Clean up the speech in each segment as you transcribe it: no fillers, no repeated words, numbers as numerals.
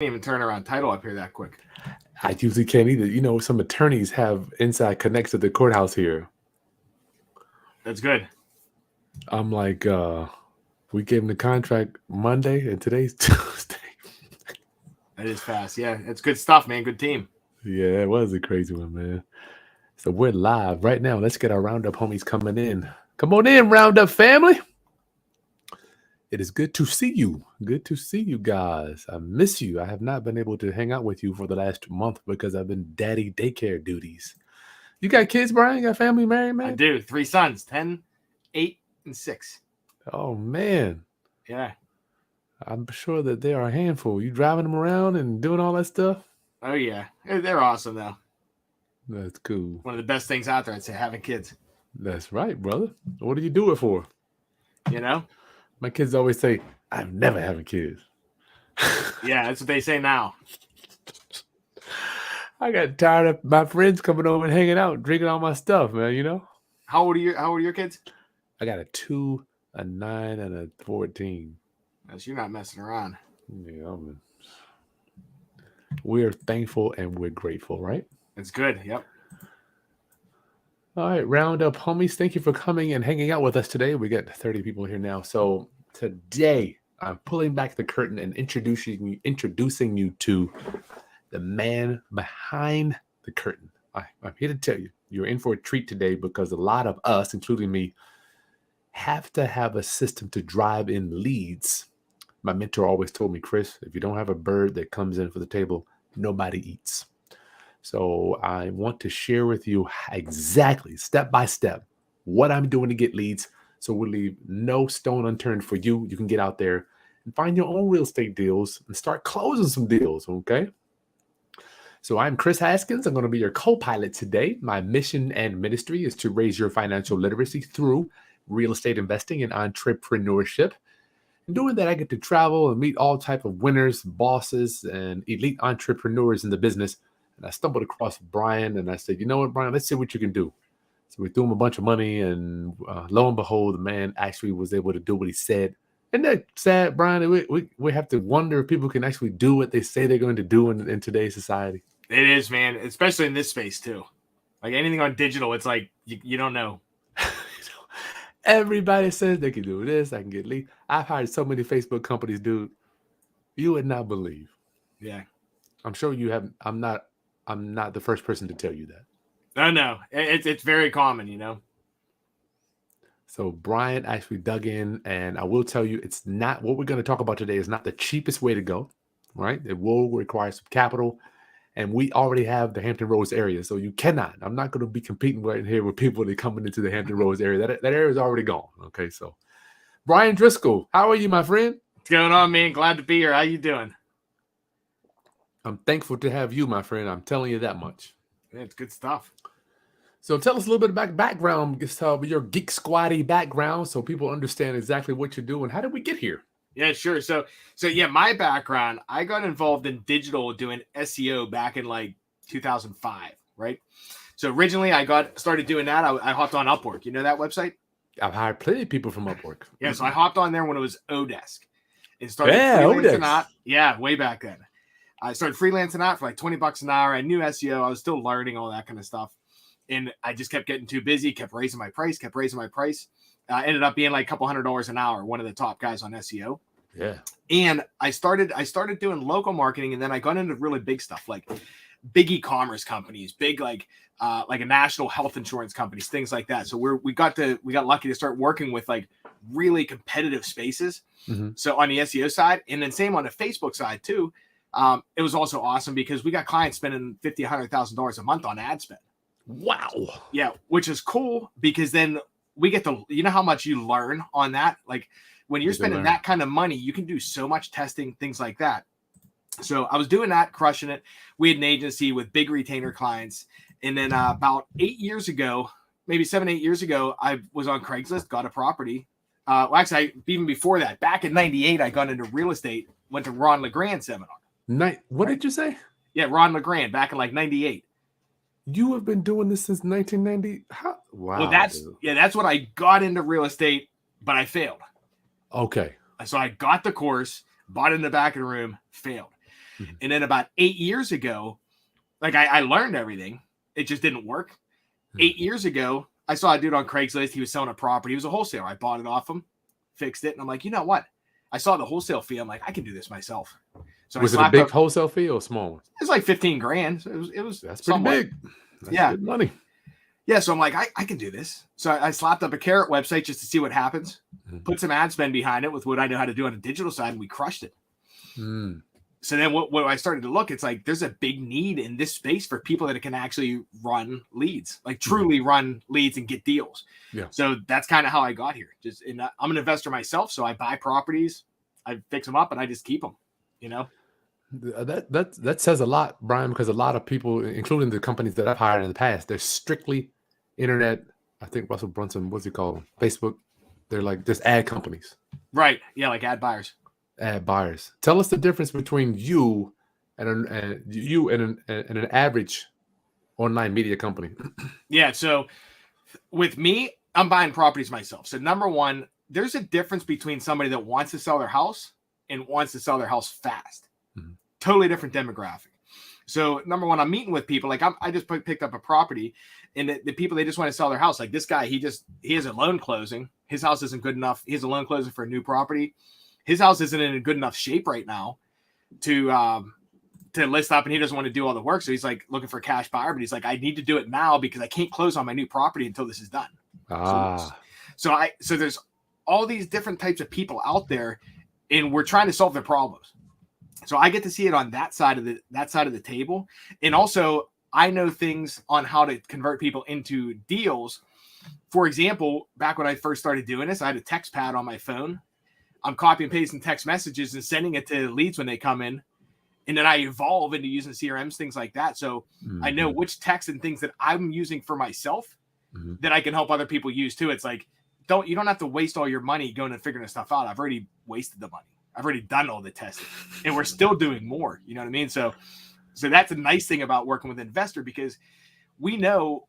Even turn around title up here that quick. I usually can't either. You know, some attorneys have inside connects to the courthouse here. That's good. I'm like, we gave him the contract Monday and today's Tuesday. That is fast. Yeah, it's good stuff, man. Good team. Yeah, that was a crazy one, man. So we're live right now. Let's get our roundup homies coming in. Come on in, roundup family. It is good to see you. Good to see you guys. I miss you. I have not been able to hang out with you for the last month because I've been daddy daycare duties. You got kids, Brian? You got family, married, I man? do. 3 sons, 10, 8, and 6. Oh, man. Yeah. I'm sure that they are a handful. You driving them around and doing all that stuff? Oh, yeah. They're awesome, though. That's cool. One of the best things out there, I'd say, having kids. That's right, brother. What do you do it for? You know? My kids always say, I'm never having kids. Yeah, that's what they say now. I got tired of my friends coming over and hanging out, drinking all my stuff, man, you know? How old are your kids? I got a 2, a 9, and a 14. So you're not messing around. Yeah, man. We're thankful and we're grateful, right? It's good. Yep. All right, roundup homies. Thank you for coming and hanging out with us today. We got 30 people here now. So today I'm pulling back the curtain and introducing you to the man behind the curtain. I'm here to tell you, you're in for a treat today because a lot of us, including me, have to have a system to drive in leads. My mentor always told me, Chris, if you don't have a bird that comes in for the table, nobody eats. So I want to share with you exactly, step by step, what I'm doing to get leads. So we'll leave no stone unturned for you. You can get out there and find your own real estate deals and start closing some deals, okay? So I'm Chris Haskins. I'm going to be your co-pilot today. My mission and ministry is to raise your financial literacy through real estate investing and entrepreneurship. And doing that, I get to travel and meet all type of winners, bosses, and elite entrepreneurs in the business. And I stumbled across Brian, and I said, you know what, Brian, let's see what you can do. So we threw him a bunch of money, and lo and behold, the man actually was able to do what he said. Isn't that sad, Brian? We have to wonder if people can actually do what they say they're going to do in today's society. It is, man, especially in this space, too. Like anything on digital, it's like you don't know. Everybody says they can do this. I can get leads. I've hired so many Facebook companies, dude. You would not believe. Yeah. I'm sure you have. I'm not the first person to tell you that. No. It's very common, you know. So Brian actually dug in, and I will tell you, it's not what we're going to talk about today is not the cheapest way to go, right? It will require some capital, and we already have the Hampton Roads area, so you cannot. I'm not going to be competing right here with people that are coming into the Hampton Roads area. That area is already gone. Okay, so Brian Driscoll, how are you, my friend? What's going on, man? Glad to be here. How you doing? I'm thankful to have you, my friend. I'm telling you that much. Yeah, it's good stuff. So tell us a little bit about background, your Geek Squatty background, so people understand exactly what you're doing. How did we get here? Yeah, sure. So yeah, my background, I got involved in digital doing SEO back in like 2005, right? So originally I started doing that. I hopped on Upwork. You know that website? I've hired plenty of people from Upwork. Yeah, so I hopped on there when it was Odesk and started freelancing out. Yeah, way back then. I started freelancing out for like $20 an hour. I knew SEO. I was still learning all that kind of stuff. And I just kept getting too busy, kept raising my price. Ended up being like a couple $100 an hour, one of the top guys on SEO. Yeah. And I started doing local marketing, and then I got into really big stuff, like big e-commerce companies, big like a national health insurance companies, things like that. So we got lucky to start working with like really competitive spaces. Mm-hmm. So on the SEO side, and then same on the Facebook side too. It was also awesome because we got clients spending $50,000, $100,000 a month on ad spend. Wow. Yeah, which is cool because then we get to, you know how much you learn on that? Like when you're spending that kind of money, you can do so much testing, things like that. So I was doing that, crushing it. We had an agency with big retainer clients. And then about 8 years ago, maybe 7, 8 years ago, I was on Craigslist, got a property. Actually, even before that, back in 98, I got into real estate, went to Ron LeGrand seminar. What did you say? Yeah, Ron LeGrand back in like 98. You have been doing this since 1990? Wow. Well, that's what I got into real estate, but I failed. Okay. So I got the course, bought it in the back of the room, failed. Mhm. And then about 8 years ago, like I learned everything. It just didn't work. 8 years ago, I saw a dude on Craigslist. He was selling a property. He was a wholesaler. I bought it off him, fixed it. And I'm like, you know what? I saw the wholesale fee. I'm like, I can do this myself. So Was I it a slapped big up. wholesale fee or a small one? It was like 15 grand. So it was That's pretty somewhat big. That's yeah. good money. Yeah. So I'm like, I can do this. So I slapped up a Carrot website just to see what happens. Put some ad spend behind it with what I know how to do on the digital side, and we crushed it. So then what I started to look, it's like there's a big need in this space for people that can actually run leads, like truly run leads and get deals. Yeah. So that's kind of how I got here. I'm an investor myself, so I buy properties, I fix them up, and I just keep them. You know. That says a lot, Brian, because a lot of people, including the companies that I've hired in the past, they're strictly internet. I think Russell Brunson, what's he called? Facebook. They're like just ad companies. Right. Yeah, like ad buyers. Ad buyers. Tell us the difference between you and an average online media company. Yeah. So with me, I'm buying properties myself. So number one, there's a difference between somebody that wants to sell their house and wants to sell their house fast. Totally different demographic. So number one, I'm meeting with people. Like I just picked up a property, and the people, they just want to sell their house. Like this guy, he has a loan closing. His house isn't good enough. He has a loan closing for a new property. His house isn't in a good enough shape right now to list up, and he doesn't want to do all the work. So he's like looking for a cash buyer, but he's like, I need to do it now because I can't close on my new property until this is done. So there's all these different types of people out there, and we're trying to solve their problems. So I get to see it on that side of the table. And also I know things on how to convert people into deals. For example, back when I first started doing this, I had a text pad on my phone. I'm copy and pasting text messages and sending it to leads when they come in. And then I evolve into using CRMs, things like that. So I know which texts and things that I'm using for myself that I can help other people use too. It's like, you don't have to waste all your money going and figuring this stuff out. I've already wasted the money. I've already done all the testing, and we're still doing more. You know what I mean? So that's a nice thing about working with an investor, because we know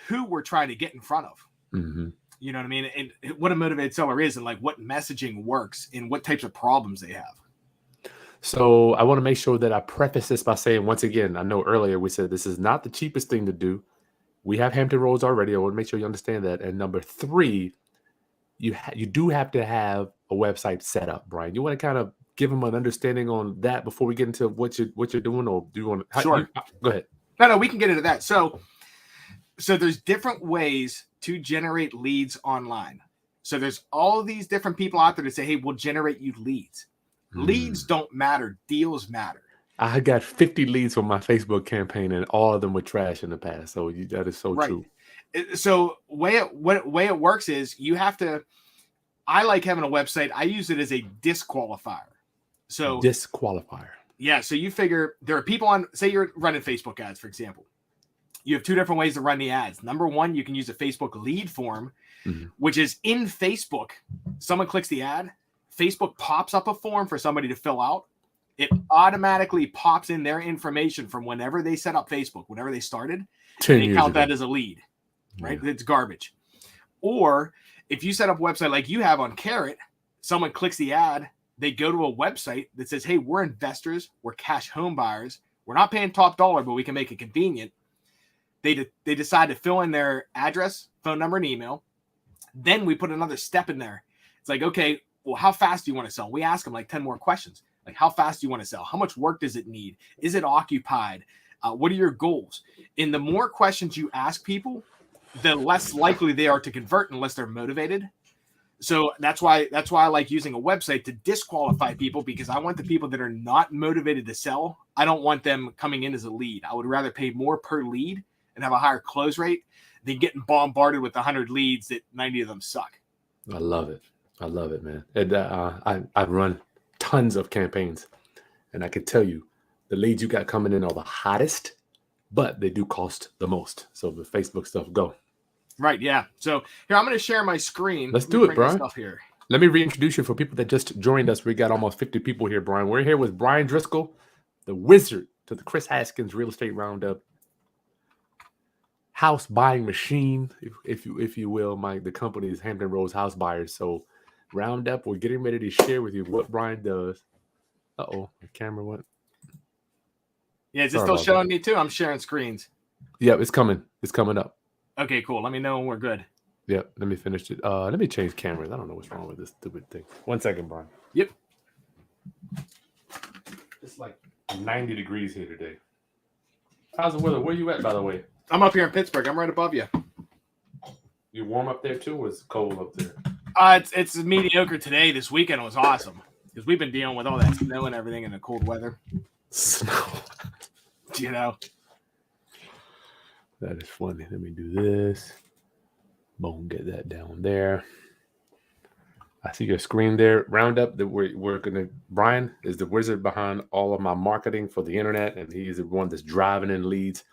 who we're trying to get in front of. You know what I mean? And what a motivated seller is, and like what messaging works and what types of problems they have. So I want to make sure that I preface this by saying, once again, I know earlier we said this is not the cheapest thing to do. We have Hampton Roads already. I want to make sure you understand that. And number three, you do have to have a website set up, Brian. You want to kind of give them an understanding on that before we get into what you're doing, or do you want to? Sure. Go ahead. No, we can get into that. So there's different ways to generate leads online. So there's all of these different people out there to say, hey, we'll generate you leads. Leads don't matter. Deals matter. I got 50 leads from my Facebook campaign, and all of them were trash in the past. So that is so true. So way it works is you have to. I like having a website. I use it as a disqualifier. So disqualifier. Yeah. So you figure there are people on. Say you're running Facebook ads, for example. You have two different ways to run the ads. Number one, you can use a Facebook lead form, which is in Facebook. Someone clicks the ad, Facebook pops up a form for somebody to fill out. It automatically pops in their information from whenever they set up Facebook, whenever they started. And they count that as a lead. Right? It's garbage. Or if you set up a website like you have on Carrot, someone clicks the ad, they go to a website that says, hey, we're investors, we're cash home buyers, we're not paying top dollar, but we can make it convenient. They decide to fill in their address, phone number, and email. Then we put another step in there. It's like, okay, well, how fast do you want to sell? We ask them like 10 more questions. Like, how fast do you want to sell? How much work does it need? Is it occupied? What are your goals? And the more questions you ask people, the less likely they are to convert unless they're motivated. So that's why I like using a website to disqualify people, because I want the people that are not motivated to sell. I don't want them coming in as a lead. I would rather pay more per lead and have a higher close rate than getting bombarded with 100 leads that 90 of them suck. I love it. I love it, man. And I've run tons of campaigns, and I can tell you the leads you got coming in are the hottest, but they do cost the most. So the Facebook stuff, go. Right, yeah. So here, I'm going to share my screen. Let's do it, Brian. Here. Let me reintroduce you for people that just joined us. We got almost 50 people here, Brian. We're here with Brian Driscoll, the wizard to the Chris Haskins Real Estate Roundup house buying machine, if you will. The company is Hampton Roads House Buyers. So Roundup, we're getting ready to share with you what Brian does. The camera went. Yeah, is it still showing me too? I'm sharing screens. Yeah, it's coming. It's coming up. Okay, cool. Let me know when we're good. Yeah, let me finish it. Let me change cameras. I don't know what's wrong with this stupid thing. 1 second, Brian. Yep. It's like 90 degrees here today. How's the weather? Where you at, by the way? I'm up here in Pittsburgh. I'm right above you. You warm up there too, or is it cold up there? It's mediocre today. This weekend was awesome because we've been dealing with all that snow and everything in the cold weather. Snow. You know. That is funny. Let me do this. Boom, get that down there. I see your screen there. Roundup that we're gonna. Brian is the wizard behind all of my marketing for the internet, and he is the one that's driving in leads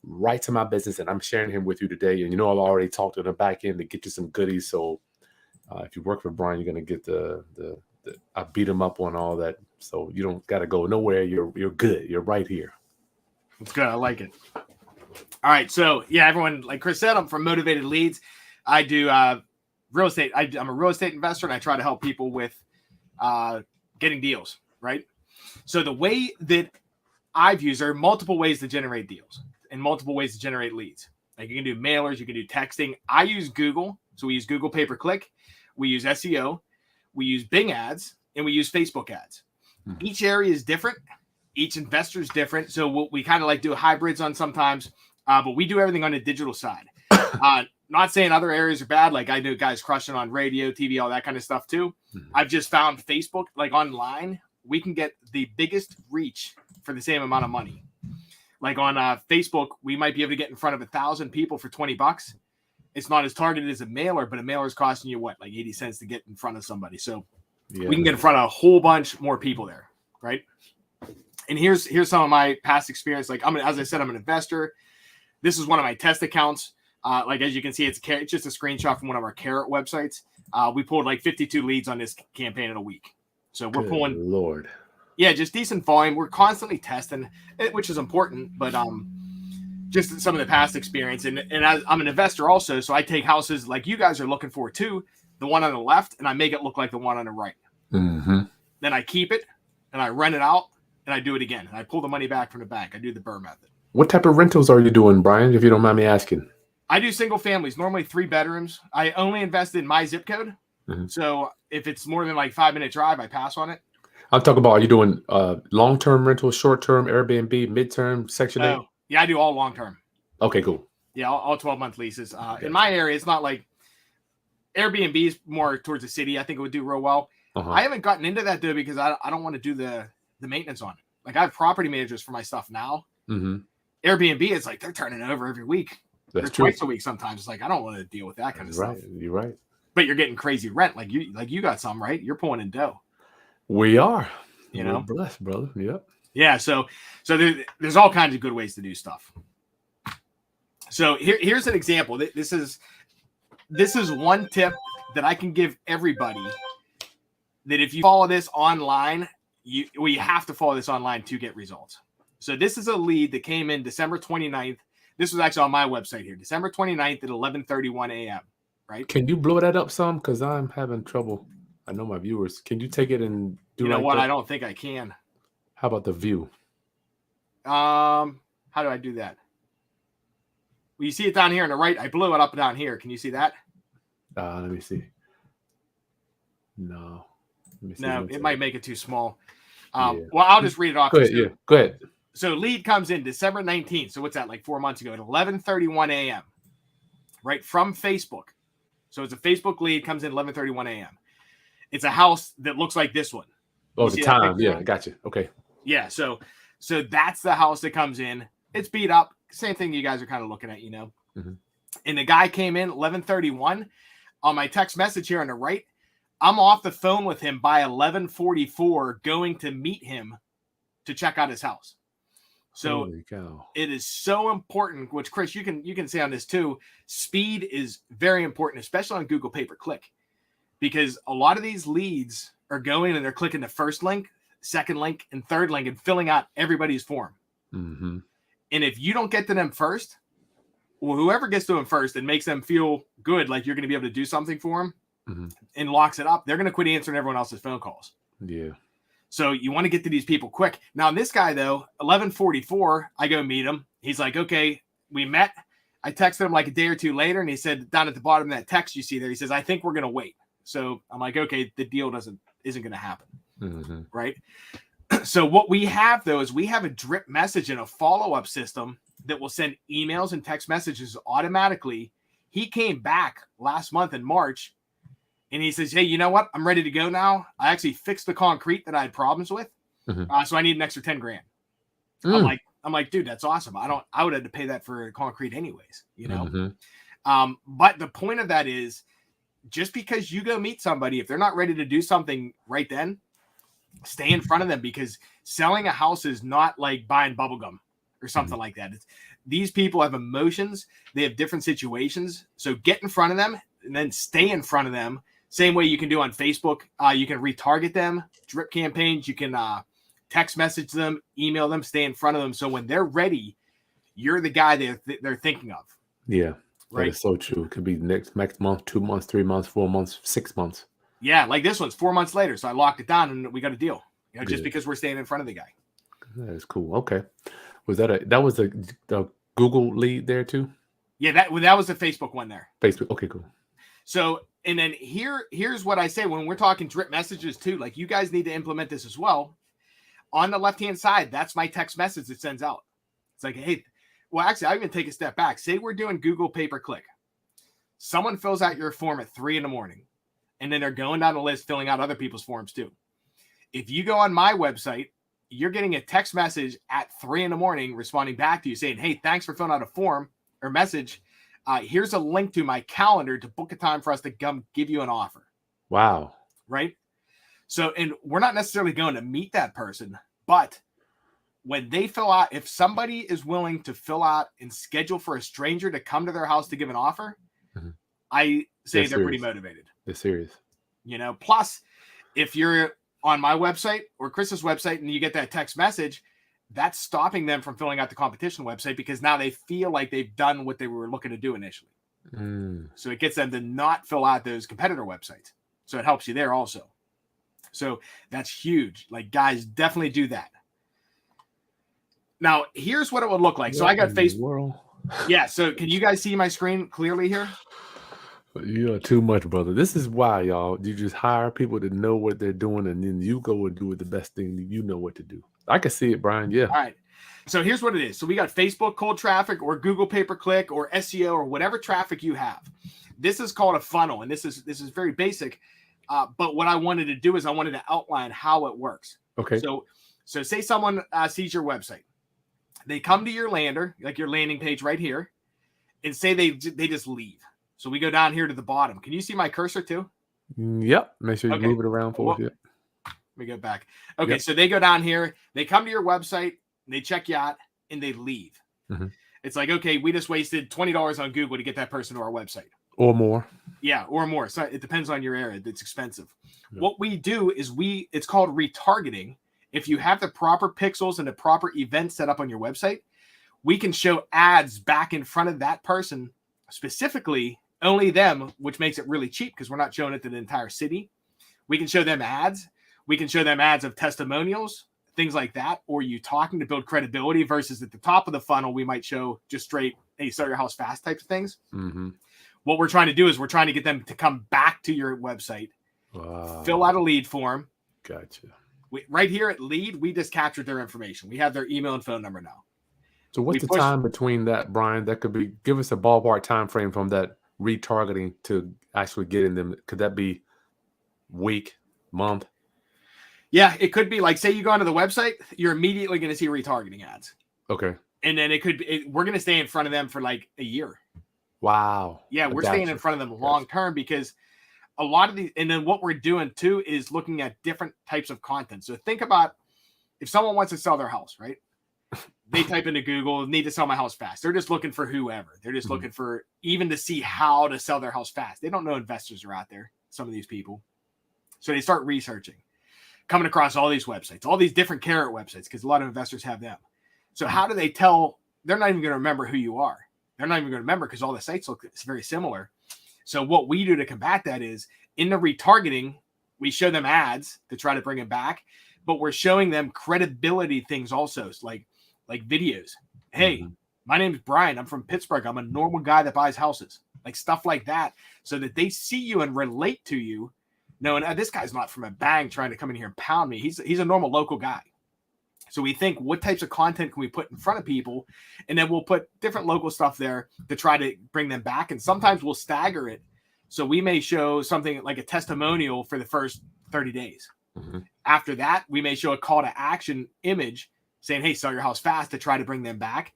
right to my business. And I'm sharing him with you today. And I've already talked to the back end to get you some goodies. So if you work for Brian, you're gonna get the I beat him up on all that. So you don't got to go nowhere. You're good. You're right here. It's good. I like it. All right. So yeah, everyone, like Chris said, I'm from Motivated Leads. I do real estate. I'm a real estate investor, and I try to help people with getting deals, right? So the way that I've used, there are multiple ways to generate deals and multiple ways to generate leads. Like you can do mailers, you can do texting. I use Google. So we use Google pay-per-click. We use SEO. We use Bing ads, and we use Facebook ads. Mm-hmm. Each area is different. Each investor is different. So we kind of like do hybrids on sometimes, but we do everything on the digital side. Not saying other areas are bad. Like I know guys crushing on radio, TV, all that kind of stuff too. Mm-hmm. I've just found Facebook, like online, we can get the biggest reach for the same amount of money. Like on Facebook, we might be able to get in front of 1,000 people for $20. It's not as targeted as a mailer, but a mailer is costing you like 80 cents to get in front of somebody. So we can get in front of a whole bunch more people there, right? And here's some of my past experience. Like as I said, I'm an investor. This is one of my test accounts. Like as you can see, it's just a screenshot from one of our Carrot websites. We pulled like 52 leads on this campaign in a week. So we're pulling, Lord, yeah, just decent volume. We're constantly testing, which is important. But just some of the past experience, and I'm an investor also, so I take houses like you guys are looking for too, the one on the left, and I make it look like the one on the right. Mm-hmm. Then I keep it, and I rent it out, and I do it again. And I pull the money back from the bank. I do the Burr method. What type of rentals are you doing, Brian, if you don't mind me asking? I do single families, normally 3 bedrooms. I only invest in my zip code. Mm-hmm. So if it's more than like 5-minute drive, I pass on it. I'm talking about, are you doing long-term rentals, short-term, Airbnb, mid-term, Section 8? Yeah, I do all long-term. Okay, cool. Yeah, all 12-month leases. Okay. In my area, it's not like Airbnb is more towards the city. I think it would do real well. Uh-huh. I haven't gotten into that, though, because I don't want to do the maintenance on it. Like, I have property managers for my stuff now. Mm-hmm. Airbnb, it's like they're turning over every week. That's They're true. Twice a week sometimes. It's like, I don't want to deal with that kind of stuff. You're right. But you're getting crazy rent. Like you got some, right? You're pulling in dough. We are. We're blessed, brother. Yep. Yeah, so there's all kinds of good ways to do stuff. So here's an example. This is one tip that I can give everybody, that if you follow this online, you have to follow this online to get results. So this is a lead that came in December 29th. This was actually on my website here, December 29th at 11:31 a.m. Right? Can you blow that up some? Because I'm having trouble. I know my viewers. Can you take it and do? You know like what? that? I don't think I can. How about the view? How do I do that? Well, you see it down here on the right. I blew it up and down here. Can you see that? Let me see. No. Let me see. No, it might make it too small. Yeah. Well, I'll just read it off. Go ahead. Yeah. Go ahead. So lead comes in December 19th. So what's that, like 4 months ago at 11:31 a.m. Right, from Facebook. So it's a Facebook lead, comes in 11:31 a.m. It's a house that looks like this one. Oh, the time. Yeah, I got you. Okay. Yeah, so that's the house that comes in. It's beat up. Same thing you guys are kind of looking at, Mm-hmm. And the guy came in 11:31. On my text message here on the right, I'm off the phone with him by 11:44, going to meet him to check out his house. So it is so important, which Chris, you can say on this too. Speed is very important, especially on Google pay-per-click, because a lot of these leads are going and they're clicking the first link, second link, and third link and filling out everybody's form. Mm-hmm. And if you don't get to them first, well, whoever gets to them first and makes them feel good, like you're going to be able to do something for them, mm-hmm. and locks it up, they're going to quit answering everyone else's phone calls. Yeah. So you want to get to these people quick. Now, this guy, though, 11:44, I go meet him. He's like, okay, we met. I texted him like a day or two later, and he said down at the bottom of that text you see there, he says, I think we're going to wait. So I'm like, okay, the deal isn't going to happen. Right? So what we have, though, is we have a drip message and a follow-up system that will send emails and text messages automatically. He came back last month in March, and he says, hey, you know what? I'm ready to go now. I actually fixed the concrete that I had problems with. So I need an extra 10 grand. I'm like, dude, that's awesome. I would have to pay that for concrete anyways, you know? But the point of that is, just because you go meet somebody, if they're not ready to do something right then, stay in front of them, because selling a house is not like buying bubblegum or something like that. These people have emotions. They have different situations. So get in front of them and then stay in front of them. Same way you can do on Facebook. You can retarget them, drip campaigns. You can text message them, email them, stay in front of them. So when they're ready, you're the guy they're thinking of. Yeah, right. That is so true. It could be next month, 2 months, 3 months, 4 months, 6 months. Yeah, like this one's 4 months later. So I locked it down and we got a deal. You know, just because we're staying in front of the guy. That is cool. Okay. Was that was the Google lead there too? Yeah, that was the Facebook one there. Facebook. Okay, cool. So, and then here's what I say when we're talking drip messages too. Like, you guys need to implement this as well. On the left-hand side, that's my text message that sends out. It's like, hey, well, actually, I even take a step back. Say we're doing Google pay-per-click. Someone fills out your form at 3 a.m, and then they're going down the list filling out other people's forms too. If you go on my website, you're getting a text message at 3 a.m. responding back to you saying, hey, thanks for filling out a form or message. Here's a link to my calendar to book a time for us to come give you an offer. Wow. Right? So, and we're not necessarily going to meet that person, but when they fill out, if somebody is willing to fill out and schedule for a stranger to come to their house to give an offer, I say they're pretty motivated. They're serious. You know, plus if you're on my website or Chris's website and you get that text message, that's stopping them from filling out the competition website, because now they feel like they've done what they were looking to do initially. So it gets them to not fill out those competitor websites. So it helps you there also. So that's huge. Like, guys, definitely do that. Now, here's what it would look like. So I got Facebook. Yeah. So can you guys see my screen clearly here? You are too much, brother. This is why, y'all. You just hire people to know what they're doing, and then you go and do the best thing that you know what to do. I can see it, Brian. Yeah. All right. So here's what it is. So we got Facebook cold traffic or Google pay-per-click or SEO or whatever traffic you have. This is called a funnel, and this is very basic. But what I wanted to do is I wanted to outline how it works. Okay. So say someone sees your website. They come to your lander, like your landing page right here, and say they just leave. So we go down here to the bottom. Can you see my cursor too? Yep. Make sure you move it around for us. Yep. Let me go back. Okay. Yep. So they go down here, they come to your website, they check you out, and they leave. It's like, okay, we just wasted $20 on Google to get that person to our website. Or more. Yeah, or more. So it depends on your area. It's expensive. Yep. What we do is it's called retargeting. If you have the proper pixels and the proper events set up on your website, we can show ads back in front of that person, specifically only them, which makes it really cheap because we're not showing it to the entire city. We can show them ads. We can show them ads of testimonials, things like that, or you talking to build credibility, versus at the top of the funnel, we might show just straight, hey, sell your house fast type of things. What we're trying to do is we're trying to get them to come back to your website, fill out a lead form. Gotcha. Right here at lead, we just captured their information. We have their email and phone number now. So what's the time between that, Brian? That could be, give us a ballpark time frame from that retargeting to actually getting them. Could that be week, month? Yeah, it could be like, say you go onto the website, you're immediately going to see retargeting ads. Okay. And then it could be, we're going to stay in front of them for like a year. Wow. Yeah, we're staying in front of them long term, because a lot of these, and then what we're doing too is looking at different types of content. So think about if someone wants to sell their house, right? They type into Google, need to sell my house fast. They're just looking for whoever. They're just looking for even to see how to sell their house fast. They don't know investors are out there, some of these people. So they start researching, coming across all these websites, all these different carrot websites, because a lot of investors have them. So how do they tell? They're not even going to remember who you are. They're not even going to remember because all the sites look very similar. So what we do to combat that is in the retargeting, we show them ads to try to bring them back. but we're showing them credibility things also, like videos. Hey, my name's Brian. I'm from Pittsburgh. I'm a normal guy that buys houses, like stuff like that, so that they see you and relate to you, knowing this guy's not from a bank trying to come in here and pound me. He's a normal local guy. So we think, what types of content can we put in front of people? And then we'll put different local stuff there to try to bring them back. And sometimes we'll stagger it. So we may show something like a testimonial for the first 30 days. After that, we may show a call to action image saying, hey, sell your house fast, to try to bring them back.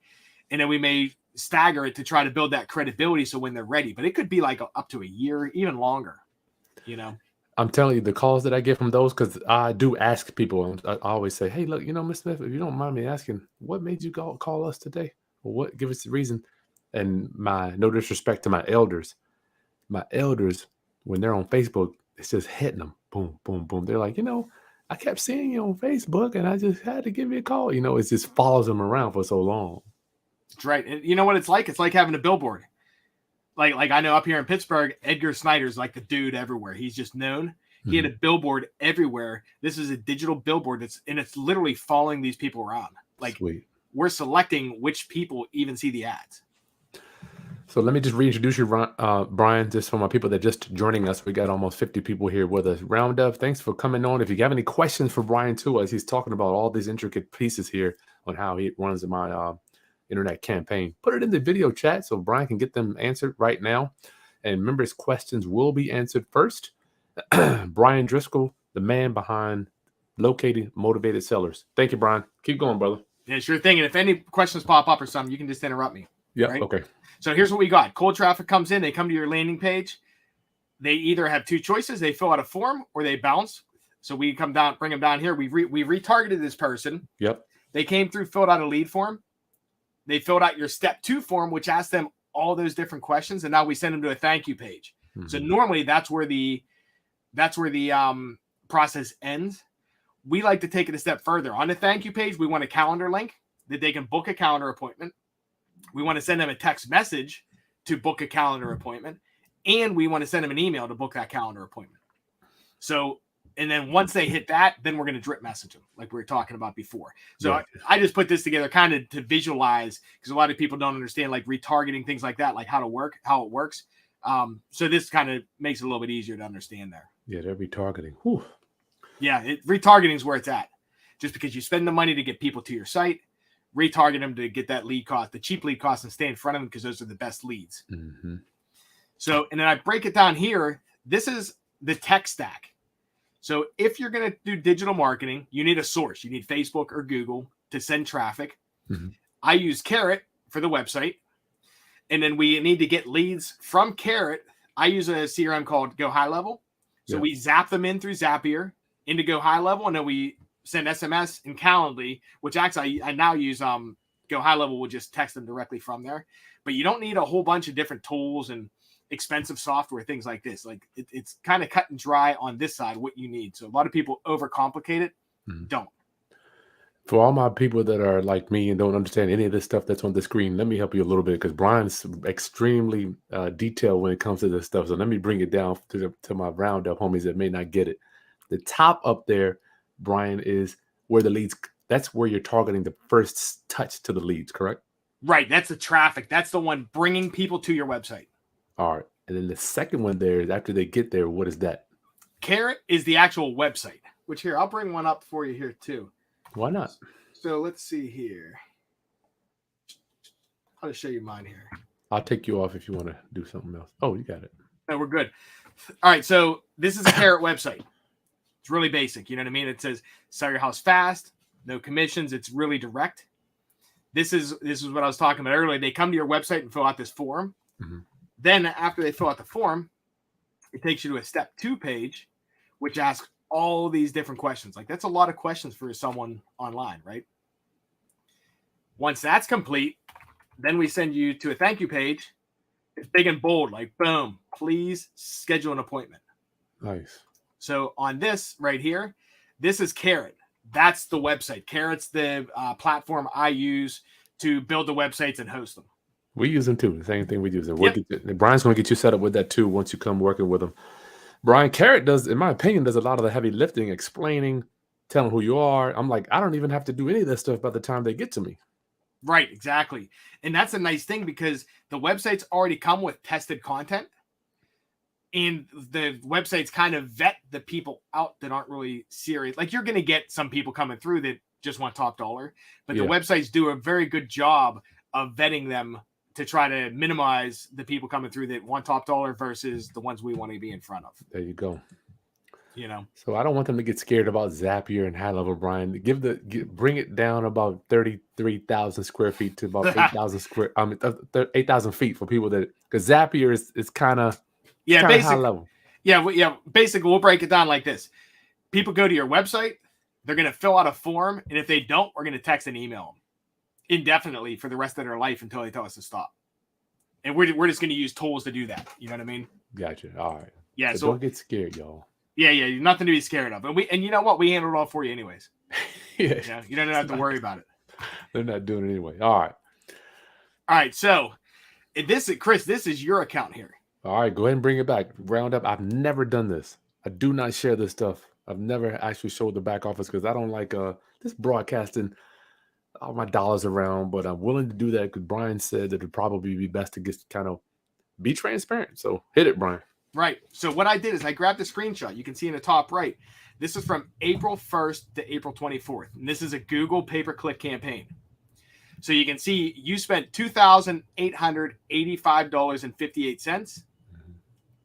And then we may stagger it to try to build that credibility so when they're ready. But it could be like up to a year, even longer, you know. I'm telling you, the calls that I get from those, because I do ask people, I always say, hey, look, Ms. Smith, if you don't mind me asking, what made you call us today? Or what, give us the reason. And no disrespect to my elders, when they're on Facebook, it's just hitting them. Boom, boom, boom. They're like, I kept seeing you on Facebook and I just had to give you a call. It just follows them around for so long. That's right. And you know what it's like? It's like having a billboard. Like I know up here in Pittsburgh, Edgar Snyder's like the dude everywhere. He's just known. He had a billboard everywhere. This is a digital billboard it's literally following these people around. Like, sweet. We're selecting which people even see the ads. So let me just reintroduce you, Brian, just for my people that just joining us. We got almost 50 people here with us. Round up. Thanks for coming on. If you have any questions for Brian too, as he's talking about all these intricate pieces here on how he runs my internet campaign, put it in the video chat so Brian can get them answered right now. And remember, his questions will be answered first. Brian Driscoll, the man behind Locating Motivated Sellers. Thank you, Brian. Keep going, brother. Yeah, sure thing. And if any questions pop up or something, you can just interrupt me. Yeah. Right? Okay. So here's what we got. Cold traffic comes in. They come to your landing page. They either have two choices. They fill out a form or they bounce. So we come down, bring them down here. We retargeted this person. Yep. They came through, filled out a lead form. They filled out your step 2 form, which asks them all those different questions. And now we send them to a thank you page. So normally that's where the process ends. We like to take it a step further. On the thank you page, we want a calendar link that they can book a calendar appointment. We want to send them a text message to book a calendar appointment. And we want to send them an email to book that calendar appointment. So, and then once they hit that, then we're going to drip message them like we were talking about before. So yeah. I just put this together kind of to visualize, because a lot of people don't understand like retargeting, things like that, like how it works. So this kind of makes it a little bit easier to understand there. Yeah, they're retargeting. Whew. Yeah, retargeting is where it's at. Just because you spend the money to get people to your site, retarget them to get that lead cost, the cheap lead cost, and stay in front of them because those are the best leads. So, and then I break it down here. This is the tech stack. So if you're going to do digital marketing, you need a source. You need Facebook or Google to send traffic. I use Carrot for the website. And then we need to get leads from Carrot. I use a CRM called Go High Level. So we zap them in through Zapier into Go High Level. And then we send SMS and Calendly, which actually I now use Go High Level. We'll just text them directly from there. But you don't need a whole bunch of different tools and expensive software, things like this. Like it's kind of cut and dry on this side, what you need. So a lot of people overcomplicate it. Don't. For all my people that are like me and don't understand any of this stuff that's on the screen, let me help you a little bit, because Brian's extremely detailed when it comes to this stuff. So let me bring it down to my roundup homies that may not get it. The top up there, Brian, is where the leads, that's where you're targeting the first touch to the leads, correct? Right. That's the traffic. That's the one bringing people to your website. All right. And then the second one there is after they get there, what is that? Carrot is the actual website, which here, I'll bring one up for you here too. Why not? So let's see here. I'll just show you mine here. I'll take you off if you want to do something else. Oh, you got it. No, we're good. All right. So this is a Carrot website. It's really basic. You know what I mean? It says sell your house fast, no commissions. It's really direct. This is what I was talking about earlier. They come to your website and fill out this form. Then after they fill out the form, it takes you to a step 2 page, which asks all these different questions. Like that's a lot of questions for someone online, right? Once that's complete, then we send you to a thank you page. It's big and bold, like boom, please schedule an appointment. Nice. So on this right here, this is Carrot. That's the website. Carrot's the platform I use to build the websites and host them. We use them too. The same thing we use. Brian's going to get you set up with that too once you come working with him. Brian, Carrot does, in my opinion, does a lot of the heavy lifting, explaining tell them who you are. I'm like, I don't even have to do any of this stuff by the time they get to me. Right, exactly. And that's a nice thing because the websites already come with tested content. And the websites kind of vet the people out that aren't really serious. Like, you're going to get some people coming through that just want top dollar, but the websites do a very good job of vetting them to try to minimize the people coming through that want top dollar versus the ones we want to be in front of. There you go. You know, so I don't want them to get scared about Zapier and high level, Brian. Bring it down about 33,000 square feet to about 8,000 feet for people that, because Zapier is kind of high level. Yeah. Basically, we'll break it down like this. People go to your website, they're going to fill out a form. And if they don't, we're going to text and email them indefinitely for the rest of their life until they tell us to stop. And we're just going to use tools to do that. You know what I mean? Gotcha. All right. Yeah. So don't get scared, y'all. Yeah. Nothing to be scared of. And you know what? We handle it all for you anyways. Yeah. You don't have to worry about it. They're not doing it anyway. All right. So Chris, this is your account here. All right. Go ahead and bring it back. Round up. I've never done this. I do not share this stuff. I've never actually showed the back office because I don't like this broadcasting all my dollars around, but I'm willing to do that because Brian said that it'd probably be best to just kind of be transparent. So hit it, Brian. Right. So what I did is I grabbed a screenshot. You can see in the top right. This is from April 1st to April 24th. And this is a Google pay-per-click campaign. So you can see you spent $2,885.58.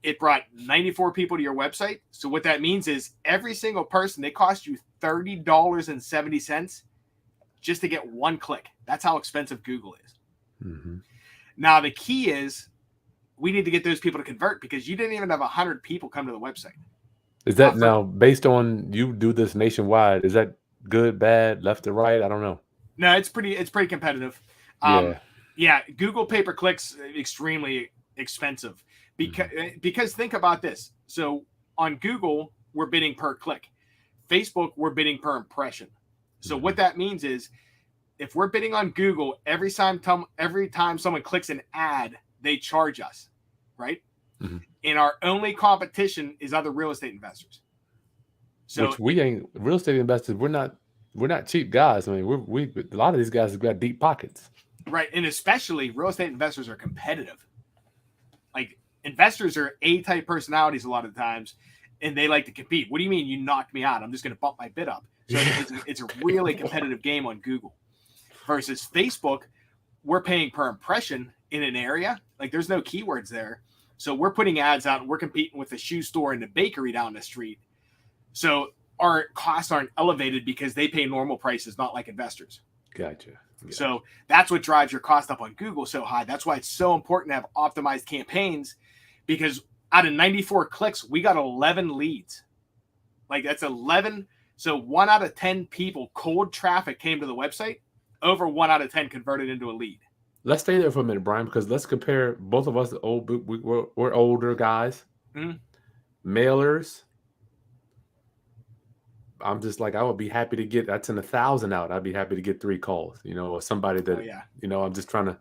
It brought 94 people to your website. So what that means is every single person, they cost you $30.70 just to get one click. That's how expensive Google is. Mm-hmm. Now, the key is we need to get those people to convert because you didn't even have 100 people come to the website. Is that now based on you do this nationwide? Is that good, bad, left to right? I don't know. No, it's pretty competitive. Yeah, Google pay-per-click's extremely expensive because think about this. So on Google, we're bidding per click. Facebook, we're bidding per impression. So what that means is if we're bidding on Google, every time someone clicks an ad, they charge us, right? Mm-hmm. And our only competition is other real estate investors. So which we ain't real estate investors. We're not cheap guys. I mean, we a lot of these guys have got deep pockets. Right. And especially real estate investors are competitive. Like investors are A-type personalities a lot of the times, and they like to compete. What do you mean you knocked me out? I'm just going to bump my bid up. So it's a really competitive game on Google versus Facebook. We're paying per impression in an area. Like there's no keywords there. So we're putting ads out and we're competing with the shoe store and the bakery down the street. So our costs aren't elevated because they pay normal prices, not like investors. Gotcha. So that's what drives your cost up on Google so high. That's why it's so important to have optimized campaigns because out of 94 clicks, we got 11 leads. Like that's 11. So 1 out of 10 people, cold traffic came to the website. Over 1 out of 10 converted into a lead. Let's stay there for a minute, Brian, because let's compare both of us. We're older guys. Mm-hmm. Mailers. I'm just like, I would be happy to get, that's in 1,000 out. I'd be happy to get 3 calls, or somebody that, I'm just trying to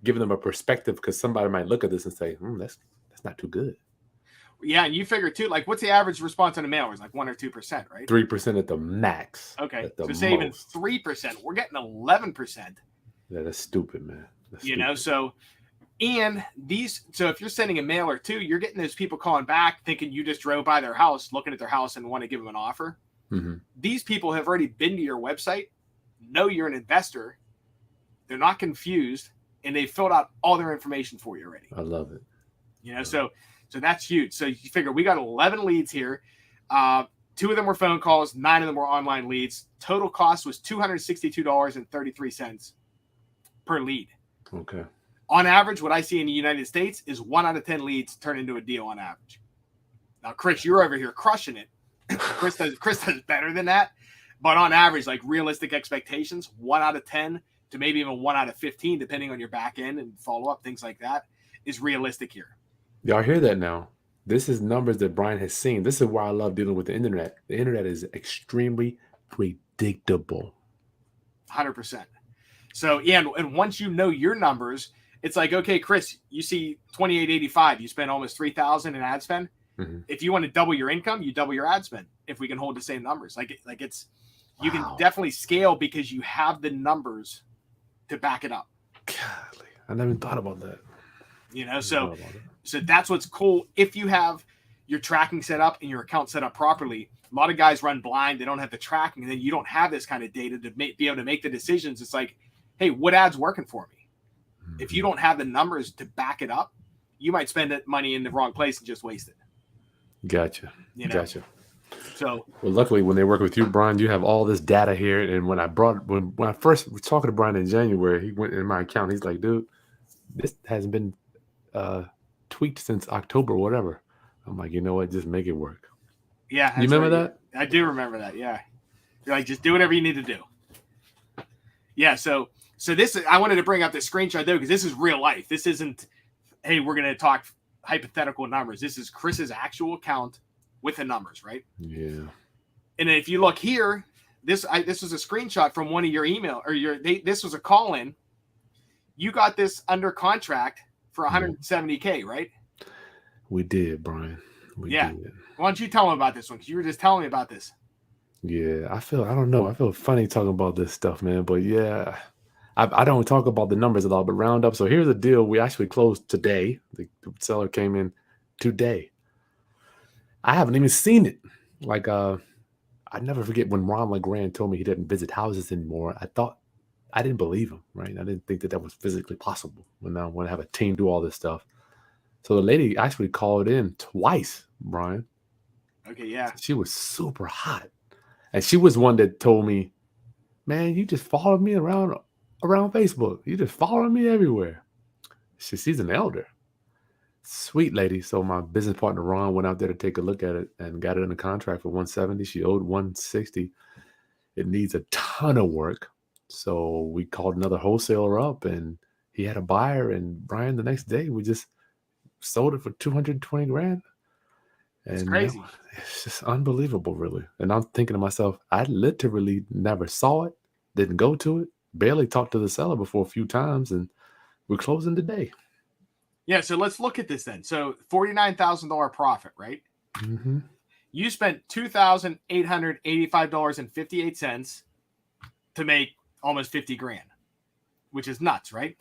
give them a perspective because somebody might look at this and say, that's not too good. Yeah. And you figure too, like what's the average response on a mailer? It's like 1 or 2%, right? 3% at the max. Okay. So say even 3%, we're getting 11%. Yeah, that's stupid, man. So if you're sending a mailer too, you're getting those people calling back thinking you just drove by their house, looking at their house and want to give them an offer. Mm-hmm. These people have already been to your website, know you're an investor. They're not confused, and they filled out all their information for you already. I love it. So that's huge. So you figure we got 11 leads here. 2 of them were phone calls. 9 of them were online leads. Total cost was $262.33 per lead. Okay. On average, what I see in the United States is 1 out of 10 leads turn into a deal on average. Now, Chris, you're over here crushing it. Chris does better than that. But on average, like realistic expectations, 1 out of 10 to maybe even 1 out of 15, depending on your back end and follow-up, things like that, is realistic here. Y'all hear that now? This is numbers that Brian has seen. This is why I love dealing with the internet. The internet is extremely predictable. 100%. So, yeah, and once you know your numbers, it's like, okay, Chris, you see 2885, you spend almost $3,000 in ad spend. If you want to double your income, you double your ad spend. If we can hold the same numbers, you can definitely scale because you have the numbers to back it up. Golly, I never even thought about that. So that's what's cool. If you have your tracking set up and your account set up properly, a lot of guys run blind. They don't have the tracking, and then you don't have this kind of data to be able to make the decisions. It's like, hey, what ad's working for me? If you don't have the numbers to back it up, you might spend that money in the wrong place and just waste it. Gotcha. Gotcha. So, well, luckily, when they work with you, Brian, you have all this data here. And when I first was talking to Brian in January, he went in my account. He's like, dude, this hasn't been tweaked since October or whatever. I'm like, you know what? Just make it work. Yeah. You remember that? I do remember that. Yeah. You're like, just do whatever you need to do. Yeah. So this, I wanted to bring up this screenshot though, because this is real life. This isn't, hey, we're going to talk hypothetical numbers. This is Chris's actual account with the numbers, right? Yeah. And if you look here, this was a screenshot from one of your email or this was a call in. You got this under contract for $170K, right? We did, Brian. We did. Why don't you tell them about this one? Because you were just telling me about this. Yeah, I don't know. I feel funny talking about this stuff, man. But yeah, I don't talk about the numbers a lot, but round up. So here's the deal. We actually closed today. The seller came in today. I haven't even seen it. Like, I never forget when Ron LeGrand told me he didn't visit houses anymore. I didn't believe him, right? I didn't think that was physically possible when I want to have a team do all this stuff. So the lady actually called in twice, Brian. Okay, yeah. She was super hot. And she was one that told me, man, you just followed me around Facebook. You just following me everywhere. She's an elder. Sweet lady. So my business partner, Ron, went out there to take a look at it and got it in a contract for $170. She owed $160. It needs a ton of work. So we called another wholesaler up and he had a buyer. And Brian, the next day, we just sold it for $220,000. And it's crazy. It's just unbelievable, really. And I'm thinking to myself, I literally never saw it, didn't go to it, barely talked to the seller before a few times, and we're closing today. Yeah, so let's look at this then. So $49,000 profit, right? Mm-hmm. You spent $2,885.58 to make almost $50,000, which is nuts, right?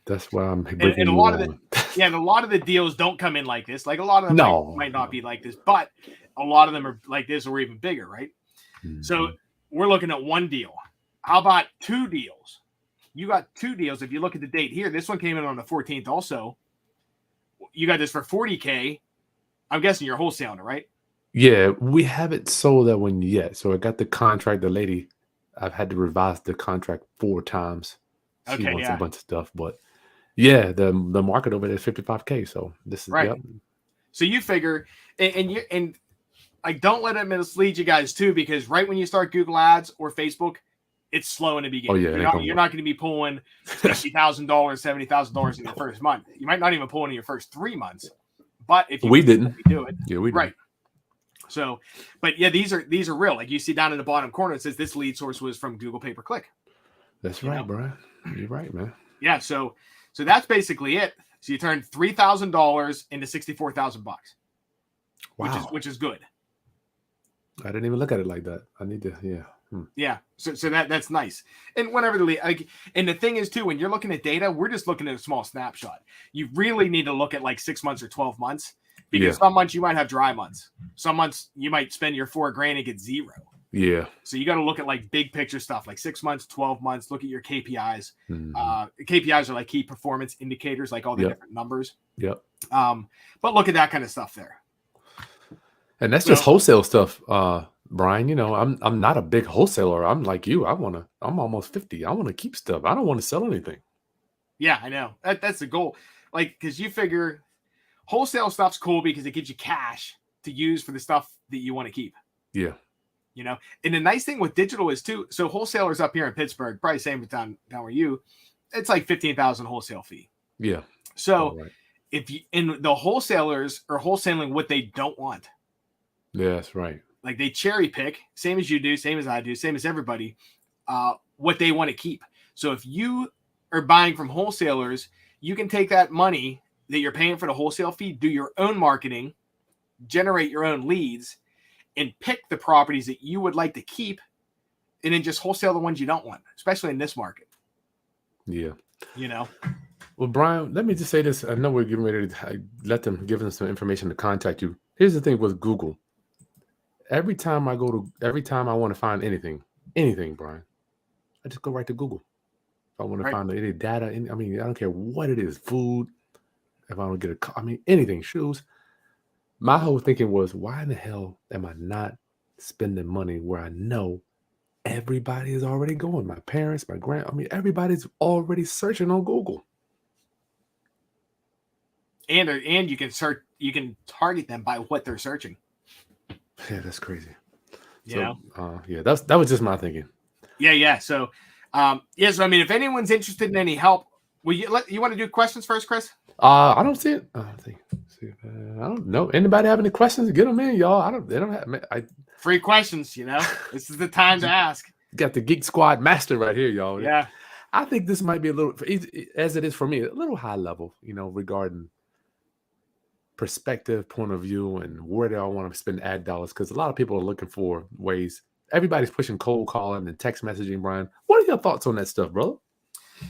That's why I'm and a lot of and a lot of the deals don't come in like this. Like a lot of them might not be like this, but a lot of them are like this or even bigger, right? Mm-hmm. So we're looking at one deal. How about two deals? You got two deals. If you look at the date here, this one came in on the 14th also. You got this for $40K. I'm guessing you're wholesaling it, right? Yeah, we haven't sold that one yet. So I got the contract. The lady, I've had to revise the contract 4 times. She wants a bunch of stuff, but yeah, the market over there is $55K. So this is right. Yep. So you figure, and like don't let it mislead you guys too, because right when you start Google Ads or Facebook, it's slow in the beginning. Oh, yeah, you're not going to be pulling $60,000, $70,000 in your first month. You might not even pull in your first 3 months. But if you do it, yeah, we did. Right. So, but yeah, these are real. Like you see down in the bottom corner, it says this lead source was from Google Pay Per Click. That's right, Brian. You're right, man. Yeah. So that's basically it. So you turned $3,000 into $64,000. Wow. Which is good. I didn't even look at it like that. I need to, yeah. Yeah. So that's nice. And whenever and the thing is too, when you're looking at data, we're just looking at a small snapshot. You really need to look at like 6 months or 12 months because some months you might have dry months. Some months you might spend your $4,000 and get $0. Yeah. So you got to look at like big picture stuff, like 6 months, 12 months, look at your KPIs. KPIs are like key performance indicators, like all the different numbers. Yep. But look at that kind of stuff there. And that's just wholesale stuff. Brian, you know, I'm not a big wholesaler. I'm like you. I'm almost 50. I want to keep stuff. I don't want to sell anything. Yeah, I know. That's the goal. Like, because you figure wholesale stuff's cool because it gives you cash to use for the stuff that you want to keep. Yeah. You know, and the nice thing with digital is too, so wholesalers up here in Pittsburgh, probably same down where you, it's like $15,000 wholesale fee. Yeah. So if you, and the wholesalers are wholesaling what they don't want. Yeah, that's right. Like they cherry pick, same as you do, same as I do, same as everybody, what they want to keep. So if you are buying from wholesalers, you can take that money that you're paying for the wholesale fee, do your own marketing, generate your own leads, and pick the properties that you would like to keep, and then just wholesale the ones you don't want, especially in this market. Yeah. You know? Well, Brian, let me just say this. I know we're getting ready to give them some information to contact you. Here's the thing with Google. Every time I want to find anything, Brian, I just go right to Google. If I want to find any data, I don't care what it is, food, if I don't get anything, shoes. My whole thinking was, why in the hell am I not spending money where I know everybody is already going? My parents, everybody's already searching on Google. And you can target them by what they're searching. Yeah, that's crazy. Yeah. That was just my thinking. Yeah. So, if anyone's interested in any help, you want to do questions first, Chris? I don't see it. I don't know. Anybody have any questions? Get them in, y'all. They don't have free questions. This is the time to ask. Got the Geek Squad master right here, y'all. Yeah. I think this might be a little, as it is for me, a little high level, regarding perspective, point of view, and where do I want to spend ad dollars? Because a lot of people are looking for ways. Everybody's pushing cold calling and text messaging, Brian. What are your thoughts on that stuff, brother?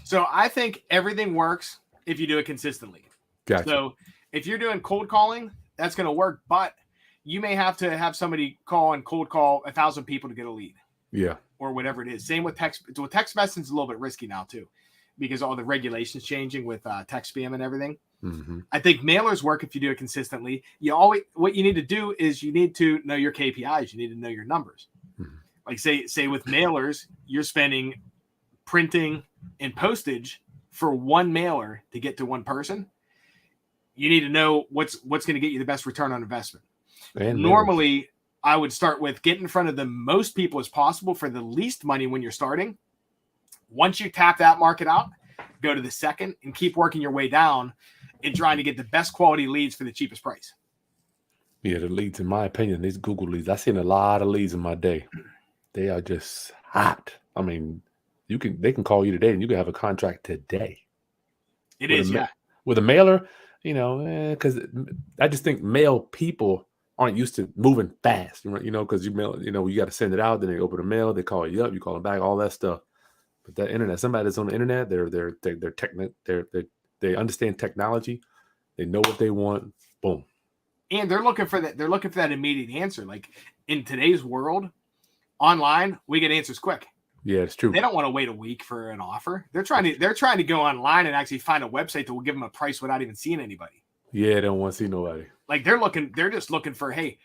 So I think everything works if you do it consistently. Gotcha. So if you're doing cold calling, that's going to work, but you may have to have somebody cold call 1,000 people to get a lead. Yeah. Or whatever it is. Same with text. With text messaging is a little bit risky now too, because all the regulations changing with text spam and everything. Mm-hmm. I think mailers work if you do it consistently. What you need to do is you need to know your KPIs. You need to know your numbers. Mm-hmm. Like say with mailers, you're spending printing and postage for one mailer to get to one person. You need to know what's going to get you the best return on investment. And normally, I would start with get in front of the most people as possible for the least money when you're starting. Once you tap that market out, go to the second and keep working your way down and trying to get the best quality leads for the cheapest price. Yeah, the leads, in my opinion, these Google leads, I've seen a lot of leads in my day. They are just hot. They can call you today and you can have a contract today. With a mailer, because I just think mail people aren't used to moving fast, because you mail, you got to send it out, then they open the mail, they call you up, you call them back, all that stuff. But that internet, somebody that's on the internet, they understand technology, they know what they want, boom. And they're looking for that. They're looking for that immediate answer. Like in today's world, online, we get answers quick. Yeah, it's true. They don't want to wait a week for an offer. They're trying to go online and actually find a website that will give them a price without even seeing anybody. Yeah, they don't want to see nobody. Like they're just looking for, hey,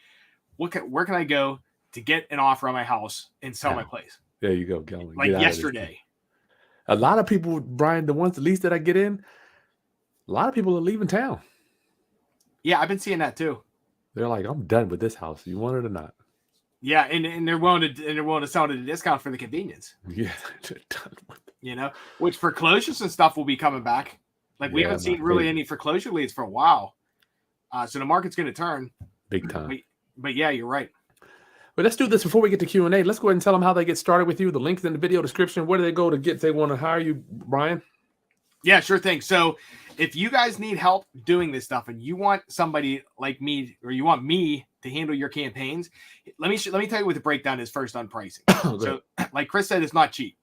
where can I go to get an offer on my house and sell my place? There you go, like yesterday. A lot of people, Brian, the least that I get in, a lot of people are leaving town. Yeah, I've been seeing that too. They're like, I'm done with this house. You want it or not? Yeah, and they're willing to sell it at a discount for the convenience. Yeah, they're done with it. Which foreclosures and stuff will be coming back. Like we haven't seen really any foreclosure leads for a while. So the market's going to turn big time. But yeah, you're right. But let's do this before we get to Q&A. Let's go ahead and tell them how they get started with you. The link's in the video description. Where do they go to get if they want to hire you, Brian? Yeah, sure thing. So if you guys need help doing this stuff and you want somebody like me, or you want me to handle your campaigns, let me tell you what the breakdown is first on pricing. So like Chris said, it's not cheap.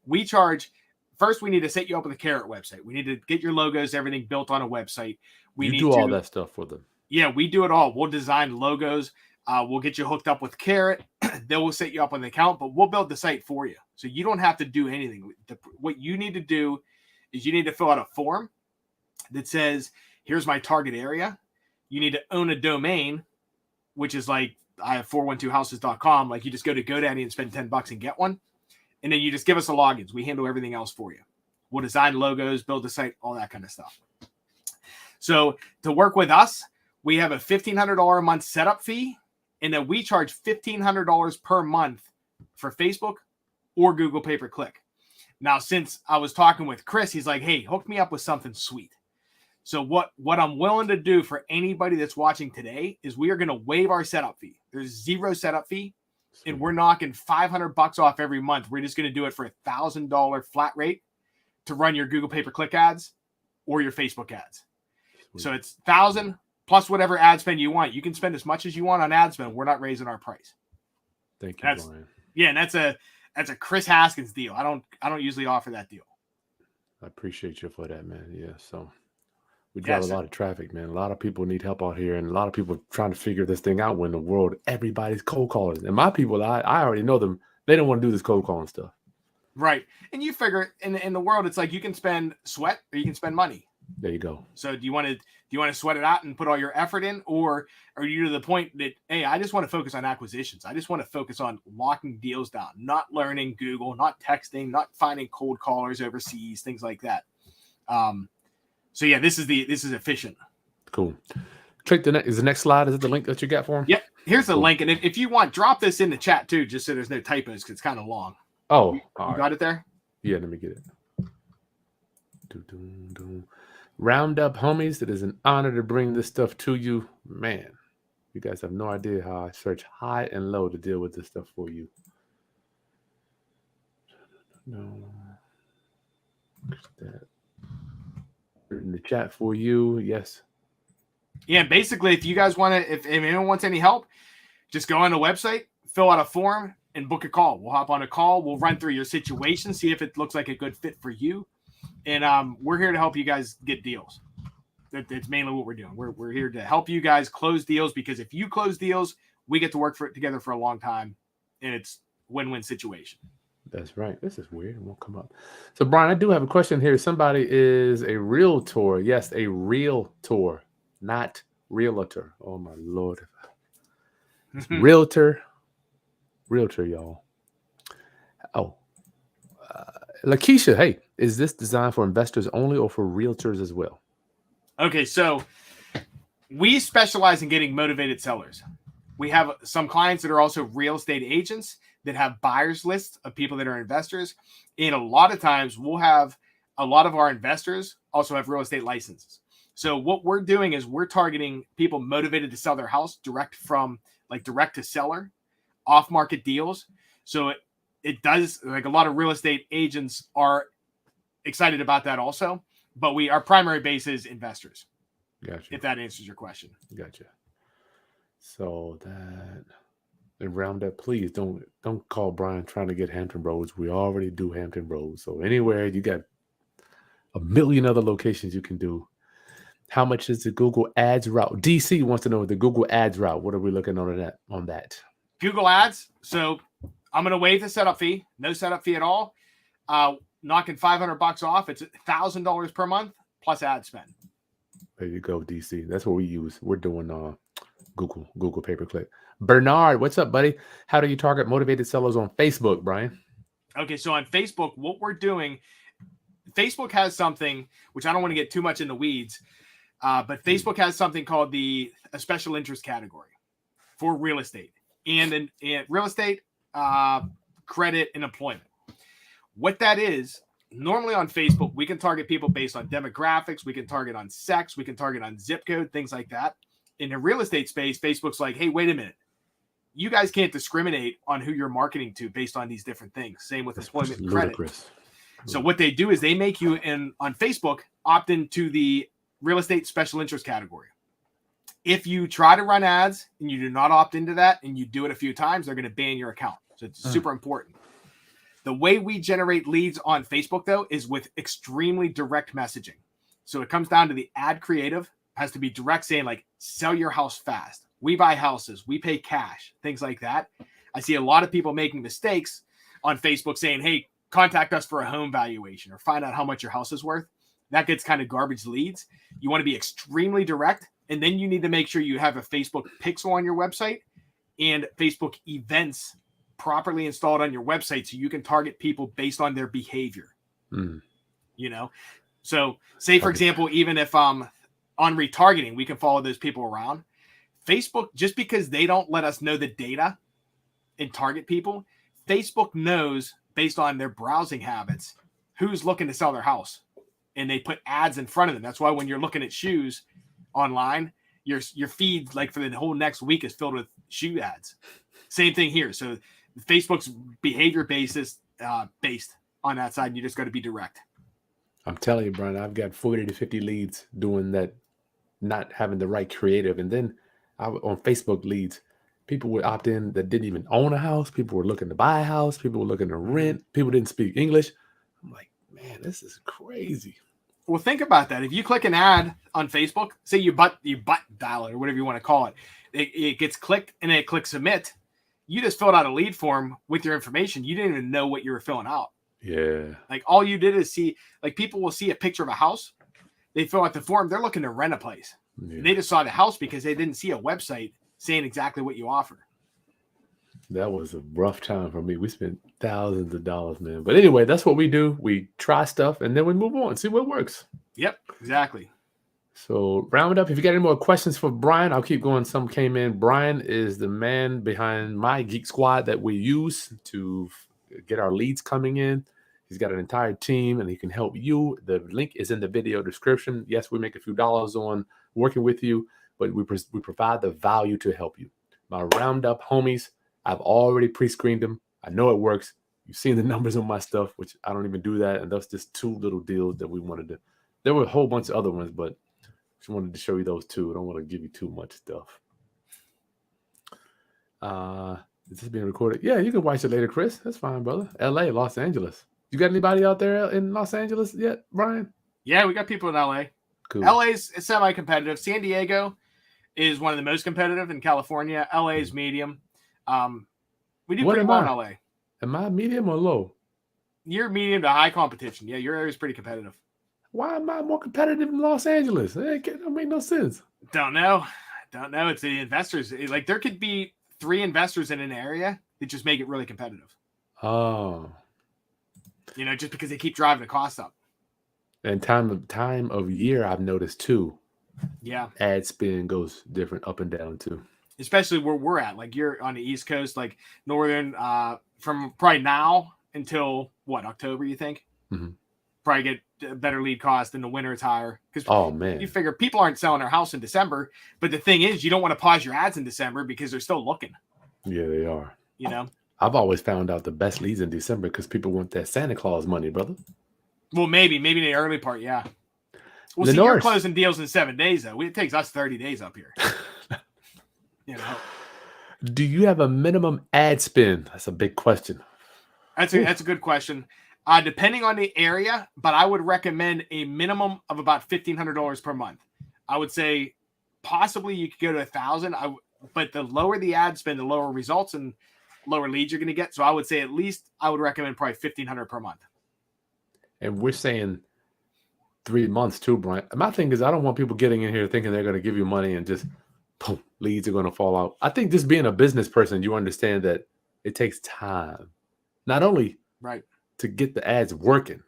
We charge, first we need to set you up with a Carrot website. We need to get your logos, everything built on a website. We need all that stuff for them. Yeah, we do it all. We'll design logos. We'll get you hooked up with Carrot. Then we'll set you up on the account, but we'll build the site for you. So you don't have to do anything. What you need to do is you need to fill out a form that says, here's my target area. You need to own a domain, which is like, I have 412houses.com. Like you just go to GoDaddy and spend $10 and get one. And then you just give us the logins. We handle everything else for you. We'll design logos, build the site, all that kind of stuff. So to work with us, we have a $1,500 a month setup fee. And then we charge $1,500 per month for Facebook or Google pay-per-click. Now, since I was talking with Chris, he's like, hey, hook me up with something sweet. So what I'm willing to do for anybody that's watching today is we are going to waive our setup fee. There's zero setup fee, and we're knocking $500 off every month. We're just going to do it for $1,000 flat rate to run your Google pay-per-click ads or your Facebook ads. Sweet. So it's $1,000 plus whatever ad spend you want. You can spend as much as you want on ad spend. We're not raising our price. Thank you, Brian. Yeah, and that's a Chris Haskins deal. I don't usually offer that deal. I appreciate you for that, man. Yeah, so we drive a lot of traffic, man. A lot of people need help out here, and a lot of people trying to figure this thing out when the world, everybody's cold calling. And my people, I already know them. They don't want to do this cold calling stuff. Right. And you figure in the world, it's like you can spend sweat or you can spend money. There you go. So do you want to sweat it out and put all your effort in, or are you to the point that, hey, I just want to focus on acquisitions. I just want to focus on locking deals down, not learning Google, not texting, not finding cold callers overseas, things like that. So yeah, this is efficient. Cool. Trick, is the next slide? Is it the link that you got for him? Yep. Here's the link. And if you want, drop this in the chat too, just so there's no typos, because it's kind of long. Oh, you got it there? Yeah, let me get it. Round up, homies. It is an honor to bring this stuff to you. Man, you guys have no idea how I search high and low to deal with this stuff for you. No. That. In the chat for you. Yes. Yeah, basically, if you guys want to, if anyone wants any help, just go on the website, fill out a form, and book a call. We'll hop on a call. We'll run through your situation, see if it looks like a good fit for you. And we're here to help you guys get deals. That's mainly what we're doing. We're here to help you guys close deals, because if you close deals, we get to work together for a long time, and it's win-win situation. That's right. This is weird. It won't come up. So, Brian, I do have a question here. Somebody is a realtor. Yes, a realtor, not realtor. Oh, my Lord. Realtor, y'all. Oh. Lakeisha, hey, is this designed for investors only or for realtors as well? Okay, so we specialize in getting motivated sellers. We have some clients that are also real estate agents that have buyers lists of people that are investors. And a lot of times we'll have a lot of our investors also have real estate licenses. So what we're doing is we're targeting people motivated to sell their house direct to seller, off market deals. So it does, like, a lot of real estate agents are excited about that also, but our primary base is investors. Gotcha. If that answers your question. Gotcha. So that, and round up, please don't call Brian trying to get Hampton Roads. We already do Hampton Roads. So anywhere, you got a million other locations you can do. How much is the Google Ads route? DC wants to know the Google Ads route. What are we looking on that? Google Ads. So I'm going to waive the setup fee. No setup fee at all. Knocking $500 off. It's $1,000 per month plus ad spend. There you go, DC. That's what we use. We're doing Google pay-per-click. Bernard, what's up, buddy? How do you target motivated sellers on Facebook, Brian? Okay, so on Facebook, what we're doing, Facebook has something, which I don't want to get too much in the weeds, but Facebook has something called a special interest category for real estate and real estate, credit, and employment. What that is, normally on Facebook, we can target people based on demographics. We can target on sex. We can target on zip code, things like that. In the real estate space, Facebook's like, hey, wait a minute. You guys can't discriminate on who you're marketing to based on these different things. Same with employment and credit. So what they do is they make you, on Facebook, opt into the real estate special interest category. If you try to run ads and you do not opt into that and you do it a few times, they're going to ban your account. So it's super important. The way we generate leads on Facebook, though, is with extremely direct messaging. So it comes down to the ad creative has to be direct, saying like, sell your house fast. We buy houses. We pay cash, things like that. I see a lot of people making mistakes on Facebook saying, hey, contact us for a home valuation or find out how much your house is worth. That gets kind of garbage leads. You want to be extremely direct. And then you need to make sure you have a Facebook pixel on your website and Facebook events properly installed on your website so you can target people based on their behavior. So say, for example, even if on retargeting, we can follow those people around. Facebook, just because they don't let us know the data and target people, Facebook knows based on their browsing habits who's looking to sell their house, and they put ads in front of them. That's why when you're looking at shoes online, your feed, like, for the whole next week is filled with shoe ads. Same thing here. So Facebook's behavior based on that side, and you just got to be direct. I'm telling you, Brian, I've got 40 to 50 leads doing that not having the right creative. And then on Facebook leads, people would opt in that didn't even own a house. People were looking to buy a house. People were looking to rent. People didn't speak English. I'm like, man, this is crazy. Well, think about that. If you click an ad on Facebook, say you butt dial it or whatever you want to call it, it gets clicked and then it clicks submit. You just filled out a lead form with your information. You didn't even know what you were filling out. Yeah. Like all you did is see, like people will see a picture of a house. They fill out the form. They're looking to rent a place. Yeah. They just saw the house because they didn't see a website saying exactly what you offer. That was a rough time for me. We spent thousands of dollars, man. But anyway, that's what we do. We try stuff and then we move on, see what works. Yep, exactly. So round up. If you got any more questions for Brian, I'll keep going. Some came in. Brian is the man behind my Geek Squad that we use to get our leads coming in. He's got an entire team and he can help you. The link is in the video description. Yes, we make a few dollars on working with you, but we provide the value to help you. My roundup homies, I've already pre-screened them. I know it works. You've seen the numbers on my stuff, which I don't even do that. And that's just 2 little deals that we wanted to. There were a whole bunch of other ones, but just wanted to show you those 2. I don't want to give you too much stuff. Is this being recorded? Yeah, you can watch it later, Chris. That's fine, brother. LA, Los Angeles. You got anybody out there in Los Angeles yet, Brian? Yeah, we got people in LA. Cool. LA's semi-competitive. San Diego is one of the most competitive in California. LA is medium. We do pretty well in LA. Am I medium or low? You're medium to high competition. Yeah, your area is pretty competitive. Why am I more competitive in Los Angeles? It don't make no sense. Don't know. It's the investors. Like there could be 3 investors in an area that just make it really competitive. Oh. Just because they keep driving the cost up. And time of year, I've noticed too. Yeah. Ad spend goes different up and down too. Especially where we're at. Like you're on the East Coast, like northern, from probably now until what, October, you think? Mm-hmm. Probably get a better lead cost. In the winter it's higher. Because man, you figure people aren't selling their house in December, but the thing is you don't want to pause your ads in December because they're still looking. Yeah, they are. I've always found out the best leads in December because people want that Santa Claus money, brother. Well, maybe the early part, yeah. Well, see, you're closing deals in 7 days, though. It takes us 30 days up here. Do you have a minimum ad spend? That's a big question. That's a good question. Depending on the area, but I would recommend a minimum of about $1,500 per month. I would say possibly you could go to $1,000. But the lower the ad spend, the lower results and lower leads you're going to get. So I would say at least I would recommend probably $1,500 per month. And we're saying 3 months too, Brian. My thing is I don't want people getting in here thinking they're going to give you money and just boom, leads are going to fall out. I think just being a business person, you understand that it takes time, not only to get the ads working,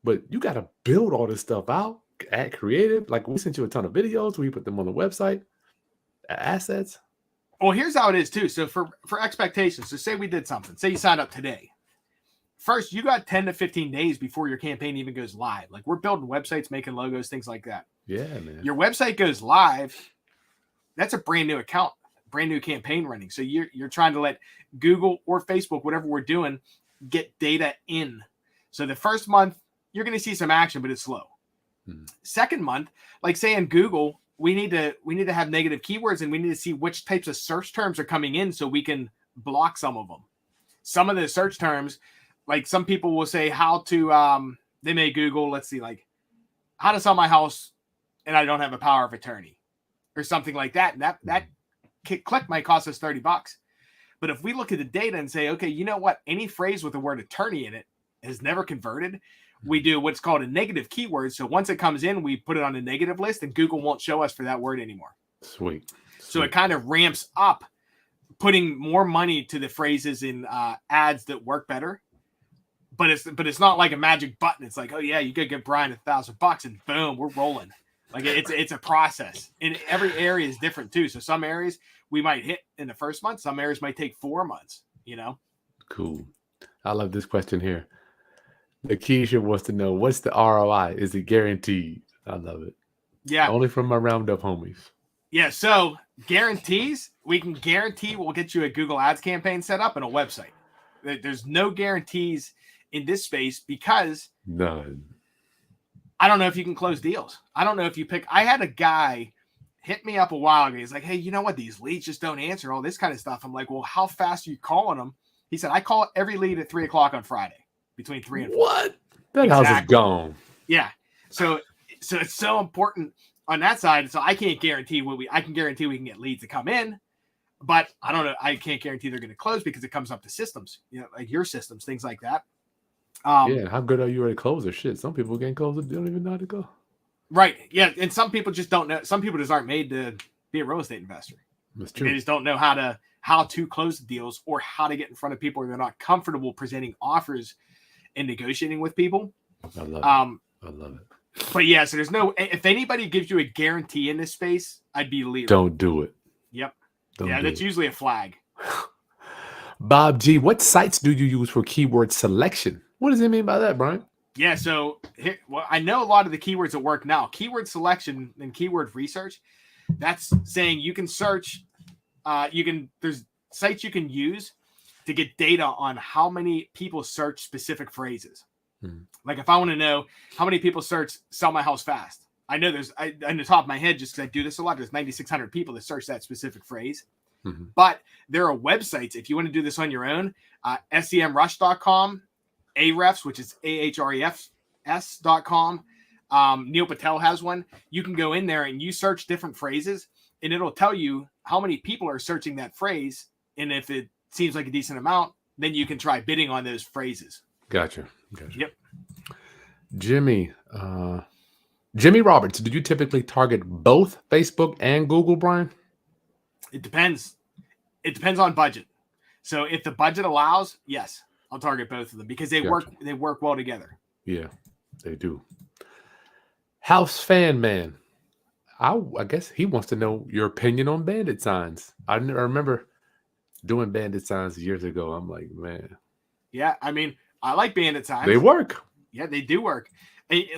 but you got to build all this stuff out, add creative. Like we sent you a ton of videos. We put them on the website, assets. Well, here's how it is too. So for expectations, so say we did something, say you signed up today. First, you got 10 to 15 days before your campaign even goes live. Like we're building websites, making logos, things like that. Yeah, man. Your website goes live. That's a brand new account, brand new campaign running. So you're trying to let Google or Facebook, whatever we're doing, get data in. So the first month, you're going to see some action, but it's slow. Second month, like say in Google, we need to have negative keywords and we need to see which types of search terms are coming in so we can block some of them. Some of the search terms, like some people will say how to, they may Google, let's see, like how to sell my house and I don't have a power of attorney or something like that. And that click might cost us $30. But if we look at the data and say, okay, you know what? Any phrase with the word attorney in it has never converted. We do what's called a negative keyword. So once it comes in, we put it on a negative list and Google won't show us for that word anymore. Sweet. So it kind of ramps up putting more money to the phrases in ads that work better. But it's not like a magic button. It's like, oh yeah, you could get Brian $1,000 and boom, we're rolling. Like it's a process. And every area is different too. So some areas we might hit in the first month. Some areas might take 4 months, Cool. I love this question here. Lakeisha wants to know, what's the ROI? Is it guaranteed? I love it. Yeah. Only from my roundup homies. Yeah. So guarantees, we can guarantee we'll get you a Google Ads campaign set up and a website. There's no guarantees in this space because none. I don't know if you can close deals. I don't know if you pick. I had a guy hit me up a while ago. He's like, hey, you know what? These leads just don't answer, all this kind of stuff. I'm like, well, how fast are you calling them? He said, I call every lead at 3 o'clock on Friday, between 3 and 4. What? That house is gone. Yeah. So it's so important on that side. So I can't guarantee I can guarantee we can get leads to come in, but I don't know. I can't guarantee they're going to close because it comes up to systems, like your systems, things like that. Yeah. How good are you at a closer? Shit. Some people can't close it. They don't even know how to go. Right. Yeah. And some people just don't know. Some people just aren't made to be a real estate investor. That's true. They just don't know how to close the deals or how to get in front of people, or they're not comfortable presenting offers and negotiating with people. I love it. I love it. But yeah, so if anybody gives you a guarantee in this space, I'd be leaving. Don't do it. Yep. That's usually a flag. Bob G, what sites do you use for keyword selection? What does it mean by that, Brian? Yeah, so I know a lot of the keywords that work now. Keyword selection and keyword research, that's saying you can search, there's sites you can use to get data on how many people search specific phrases. Like if I want to know how many people search sell my house fast, I know on the top of my head, just because I do this a lot, there's 9,600 people that search that specific phrase. But there are websites, if you want to do this on your own, semrush.com, Ahrefs, which is ahrefs.com. Neil Patel has one. You can go in there and you search different phrases, and it'll tell you how many people are searching that phrase. And if it seems like a decent amount, then you can try bidding on those phrases. Gotcha. Yep. Jimmy Roberts, did you typically target both Facebook and Google, Brian? It depends. It depends on budget. So if the budget allows, yes, I'll target both of them because they work well together. Yeah, they do. House Fan Man, I guess he wants to know your opinion on Bandit signs. I remember doing Bandit signs years ago. I'm like, man. Yeah, I mean, I like Bandit signs. They work. Yeah, they do work.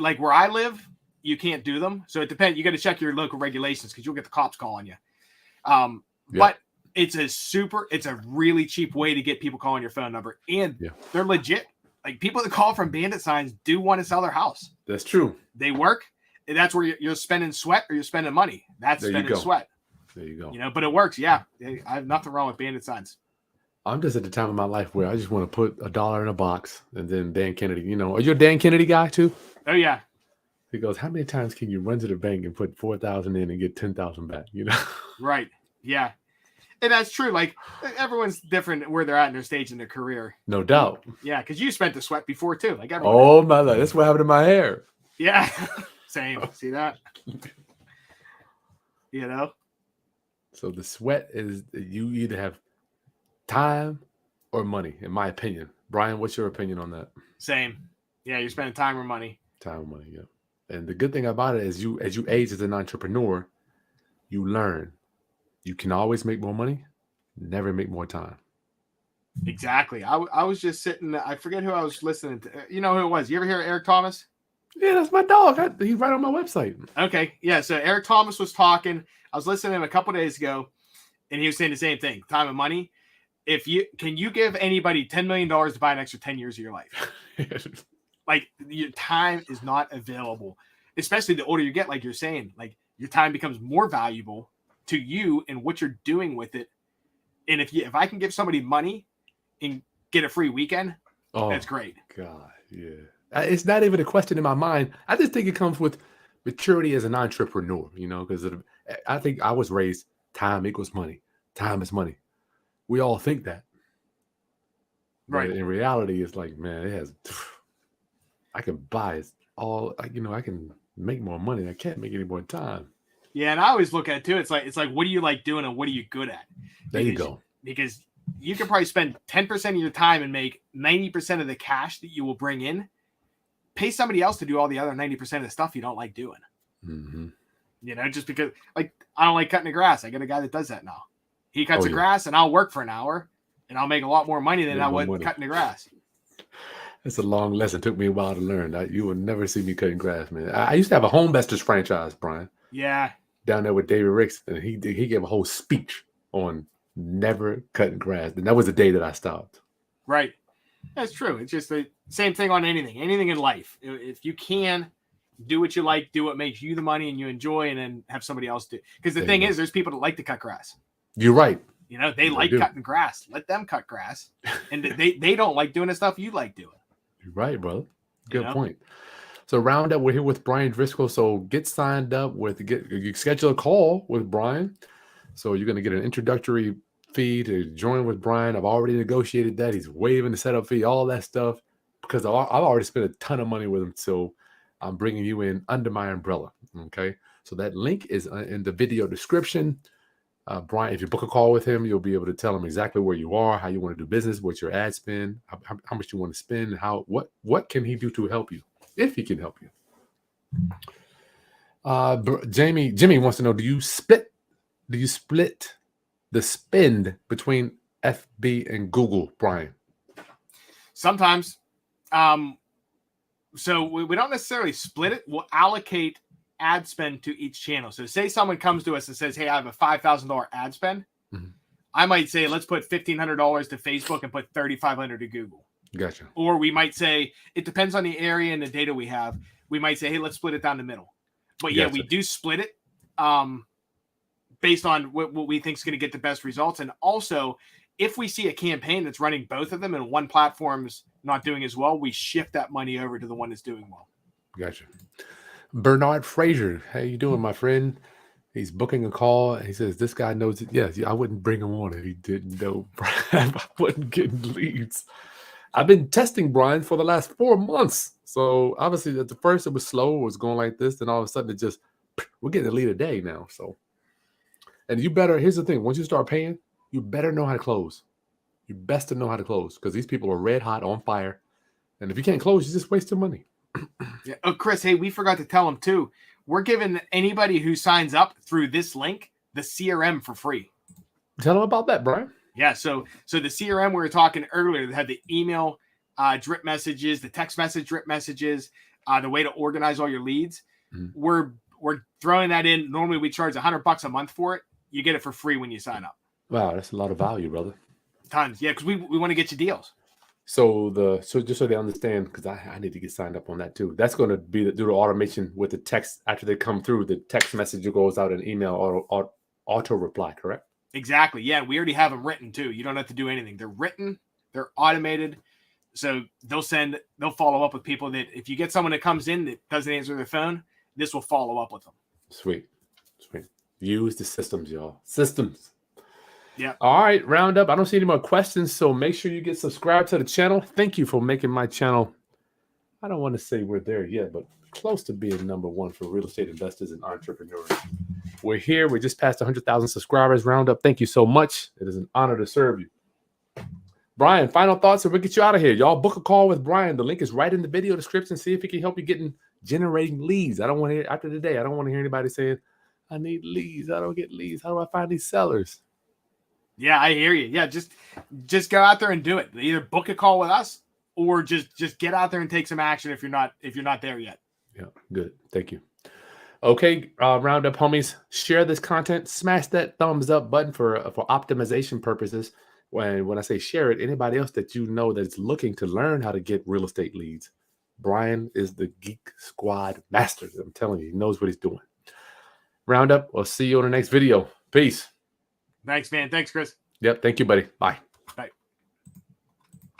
Like where I live, you can't do them. So it depends. You got to check your local regulations because you'll get the cops calling you. But it's a really cheap way to get people calling your phone number. And they're legit. Like people that call from Bandit signs do want to sell their house. That's true. They work. And that's where you're spending sweat or you're spending money. That's spending sweat. There you go. But it works. Yeah. I have nothing wrong with Bandit signs. I'm just at the time of my life where I just want to put $1 in a box and then Dan Kennedy, are you a Dan Kennedy guy too? Oh yeah. He goes, how many times can you run to the bank and put 4,000 in and get 10,000 back? Right. Yeah. And that's true. Like everyone's different where they're at in their stage in their career. No doubt. Yeah. Cause you spent the sweat before too. Like everyone. Oh my life. That's what happened to my hair. Yeah. Same. See that? So the sweat is you either have time or money, in my opinion. Brian, what's your opinion on that? Same. Yeah, you're spending time or money. Time or money, yeah. And the good thing about it is as you age as an entrepreneur, you learn. You can always make more money, never make more time. Exactly. I was just sitting, I forget who I was listening to. You know who it was? You ever hear Eric Thomas? Yeah, that's my dog. He's right on my website. Okay. Yeah, so Eric Thomas was talking. I was listening to him a couple days ago, and he was saying the same thing, time and money. Can you give anybody $10 million to buy an extra 10 years of your life? Like your time is not available, especially the older you get, like you're saying, like your time becomes more valuable to you and what you're doing with it. And if I can give somebody money and get a free weekend, that's great. God, yeah. It's not even a question in my mind. I just think it comes with maturity as an entrepreneur, because I think I was raised time equals money. Time is money. We all think that. Right. But in reality, it's like, man, I can buy it all, I can make more money. I can't make any more time. Yeah. And I always look at it too. It's like, what do you like doing and what are you good at? There you go. Because you can probably spend 10% of your time and make 90% of the cash that you will bring in. Pay somebody else to do all the other 90% of the stuff you don't like doing. Mm-hmm. Just because I don't like cutting the grass. I got a guy that does that now. He cuts the grass and I'll work for an hour and I'll make a lot more money than I would cutting the grass. That's a long lesson. It took me a while to learn. You will never see me cutting grass, man. I used to have a home investors franchise, Brian. Yeah. Down there with David Ricks. And he gave a whole speech on never cutting grass. And that was the day that I stopped. Right. That's true. It's just the same thing on anything in life. If you can Do what you like, do what makes you the money and you enjoy, and then have somebody else do. Because the thing is, there's people that like to cut grass. You're right. You know, they like cutting grass. Let them cut grass. And they don't like doing the stuff you like doing. You're right, brother. Good point. So Roundup, we're here with Brian Driscoll. So get signed up you schedule a call with Brian. So you're going to get an introductory fee to join with Brian. I've already negotiated that. He's waiving the setup fee, all that stuff, because I've already spent a ton of money with him. So I'm bringing you in under my umbrella. Okay. So that link is in the video description. Brian, if you book a call with him, you'll be able to tell him exactly where you are, how you want to do business, what's your ad spend, how much you want to spend, and what can he do to help you, if he can help you. Jimmy wants to know, do you split the spend between FB and Google, Brian? Sometimes. So we don't necessarily split it. We'll allocate ad spend to each channel. So say someone comes to us and says, hey, I have a $5,000 ad spend. Mm-hmm. I might say, let's put $1,500 to Facebook and put $3,500 to Google. Gotcha. Or we might say, it depends on the area and the data we have. We might say, hey, let's split it down the middle. But yeah, we do split it based on what we think is going to get the best results. And also, if we see a campaign that's running both of them and one platform's not doing as well, we shift that money over to the one that's doing well. Gotcha. Bernard Frazier, how you doing, my friend? He's booking a call. He says, this guy knows it. Yes, I wouldn't bring him on if he didn't know. I wasn't getting leads. I've been testing Brian for the last 4 months. So obviously at the first it was slow. It was going like this. Then all of a sudden we're getting a lead a day now. So, and here's the thing. Once you start paying, you better know how to close. You best to know how to close, because these people are red hot on fire. And if you can't close, you just waste your money. Yeah. Oh, Chris, hey, we forgot to tell them too. We're giving anybody who signs up through this link the CRM for free. Tell them about that, Brian. Yeah. So the CRM we were talking earlier that had the email drip messages, the text message drip messages, the way to organize all your leads. Mm-hmm. We're throwing that in. Normally we charge $100 a month for it. You get it for free when you sign up. Wow, that's a lot of value, brother. Tons, yeah, because we want to get you deals. So just so they understand, because I need to get signed up on that too. That's going to be do the automation with the text after they come through. The text message goes out in email auto reply, correct? Exactly. Yeah, we already have them written too. You don't have to do anything. They're written. They're automated. So they'll follow up with people that if you get someone that comes in that doesn't answer their phone, this will follow up with them. Sweet. Use the systems, y'all. Systems. Yeah. All right, Roundup. I don't see any more questions, so make sure you get subscribed to the channel. Thank you for making my channel. I don't want to say we're there yet, but close to being #1 for real estate investors and entrepreneurs. We're here. We just passed 100,000 subscribers. Roundup, thank you so much. It is an honor to serve you. Brian, final thoughts, and we'll get you out of here. Y'all book a call with Brian. The link is right in the video description. See if he can help you generating leads. I don't want to hear after today. I don't want to hear anybody saying, I need leads. I don't get leads. How do I find these sellers? Yeah, I hear you. Yeah, just go out there and do it. Either book a call with us or just get out there and take some action if you're not there yet. Yeah, good. Thank you. Okay, Roundup homies, share this content. Smash that thumbs up button for optimization purposes. When I say share it, anybody else that you know that's looking to learn how to get real estate leads, Brian is the Geek Squad master. I'm telling you, he knows what he's doing. Roundup, we'll see you on the next video. Peace. Thanks, man. Thanks, Chris. Yep. Thank you, buddy. Bye.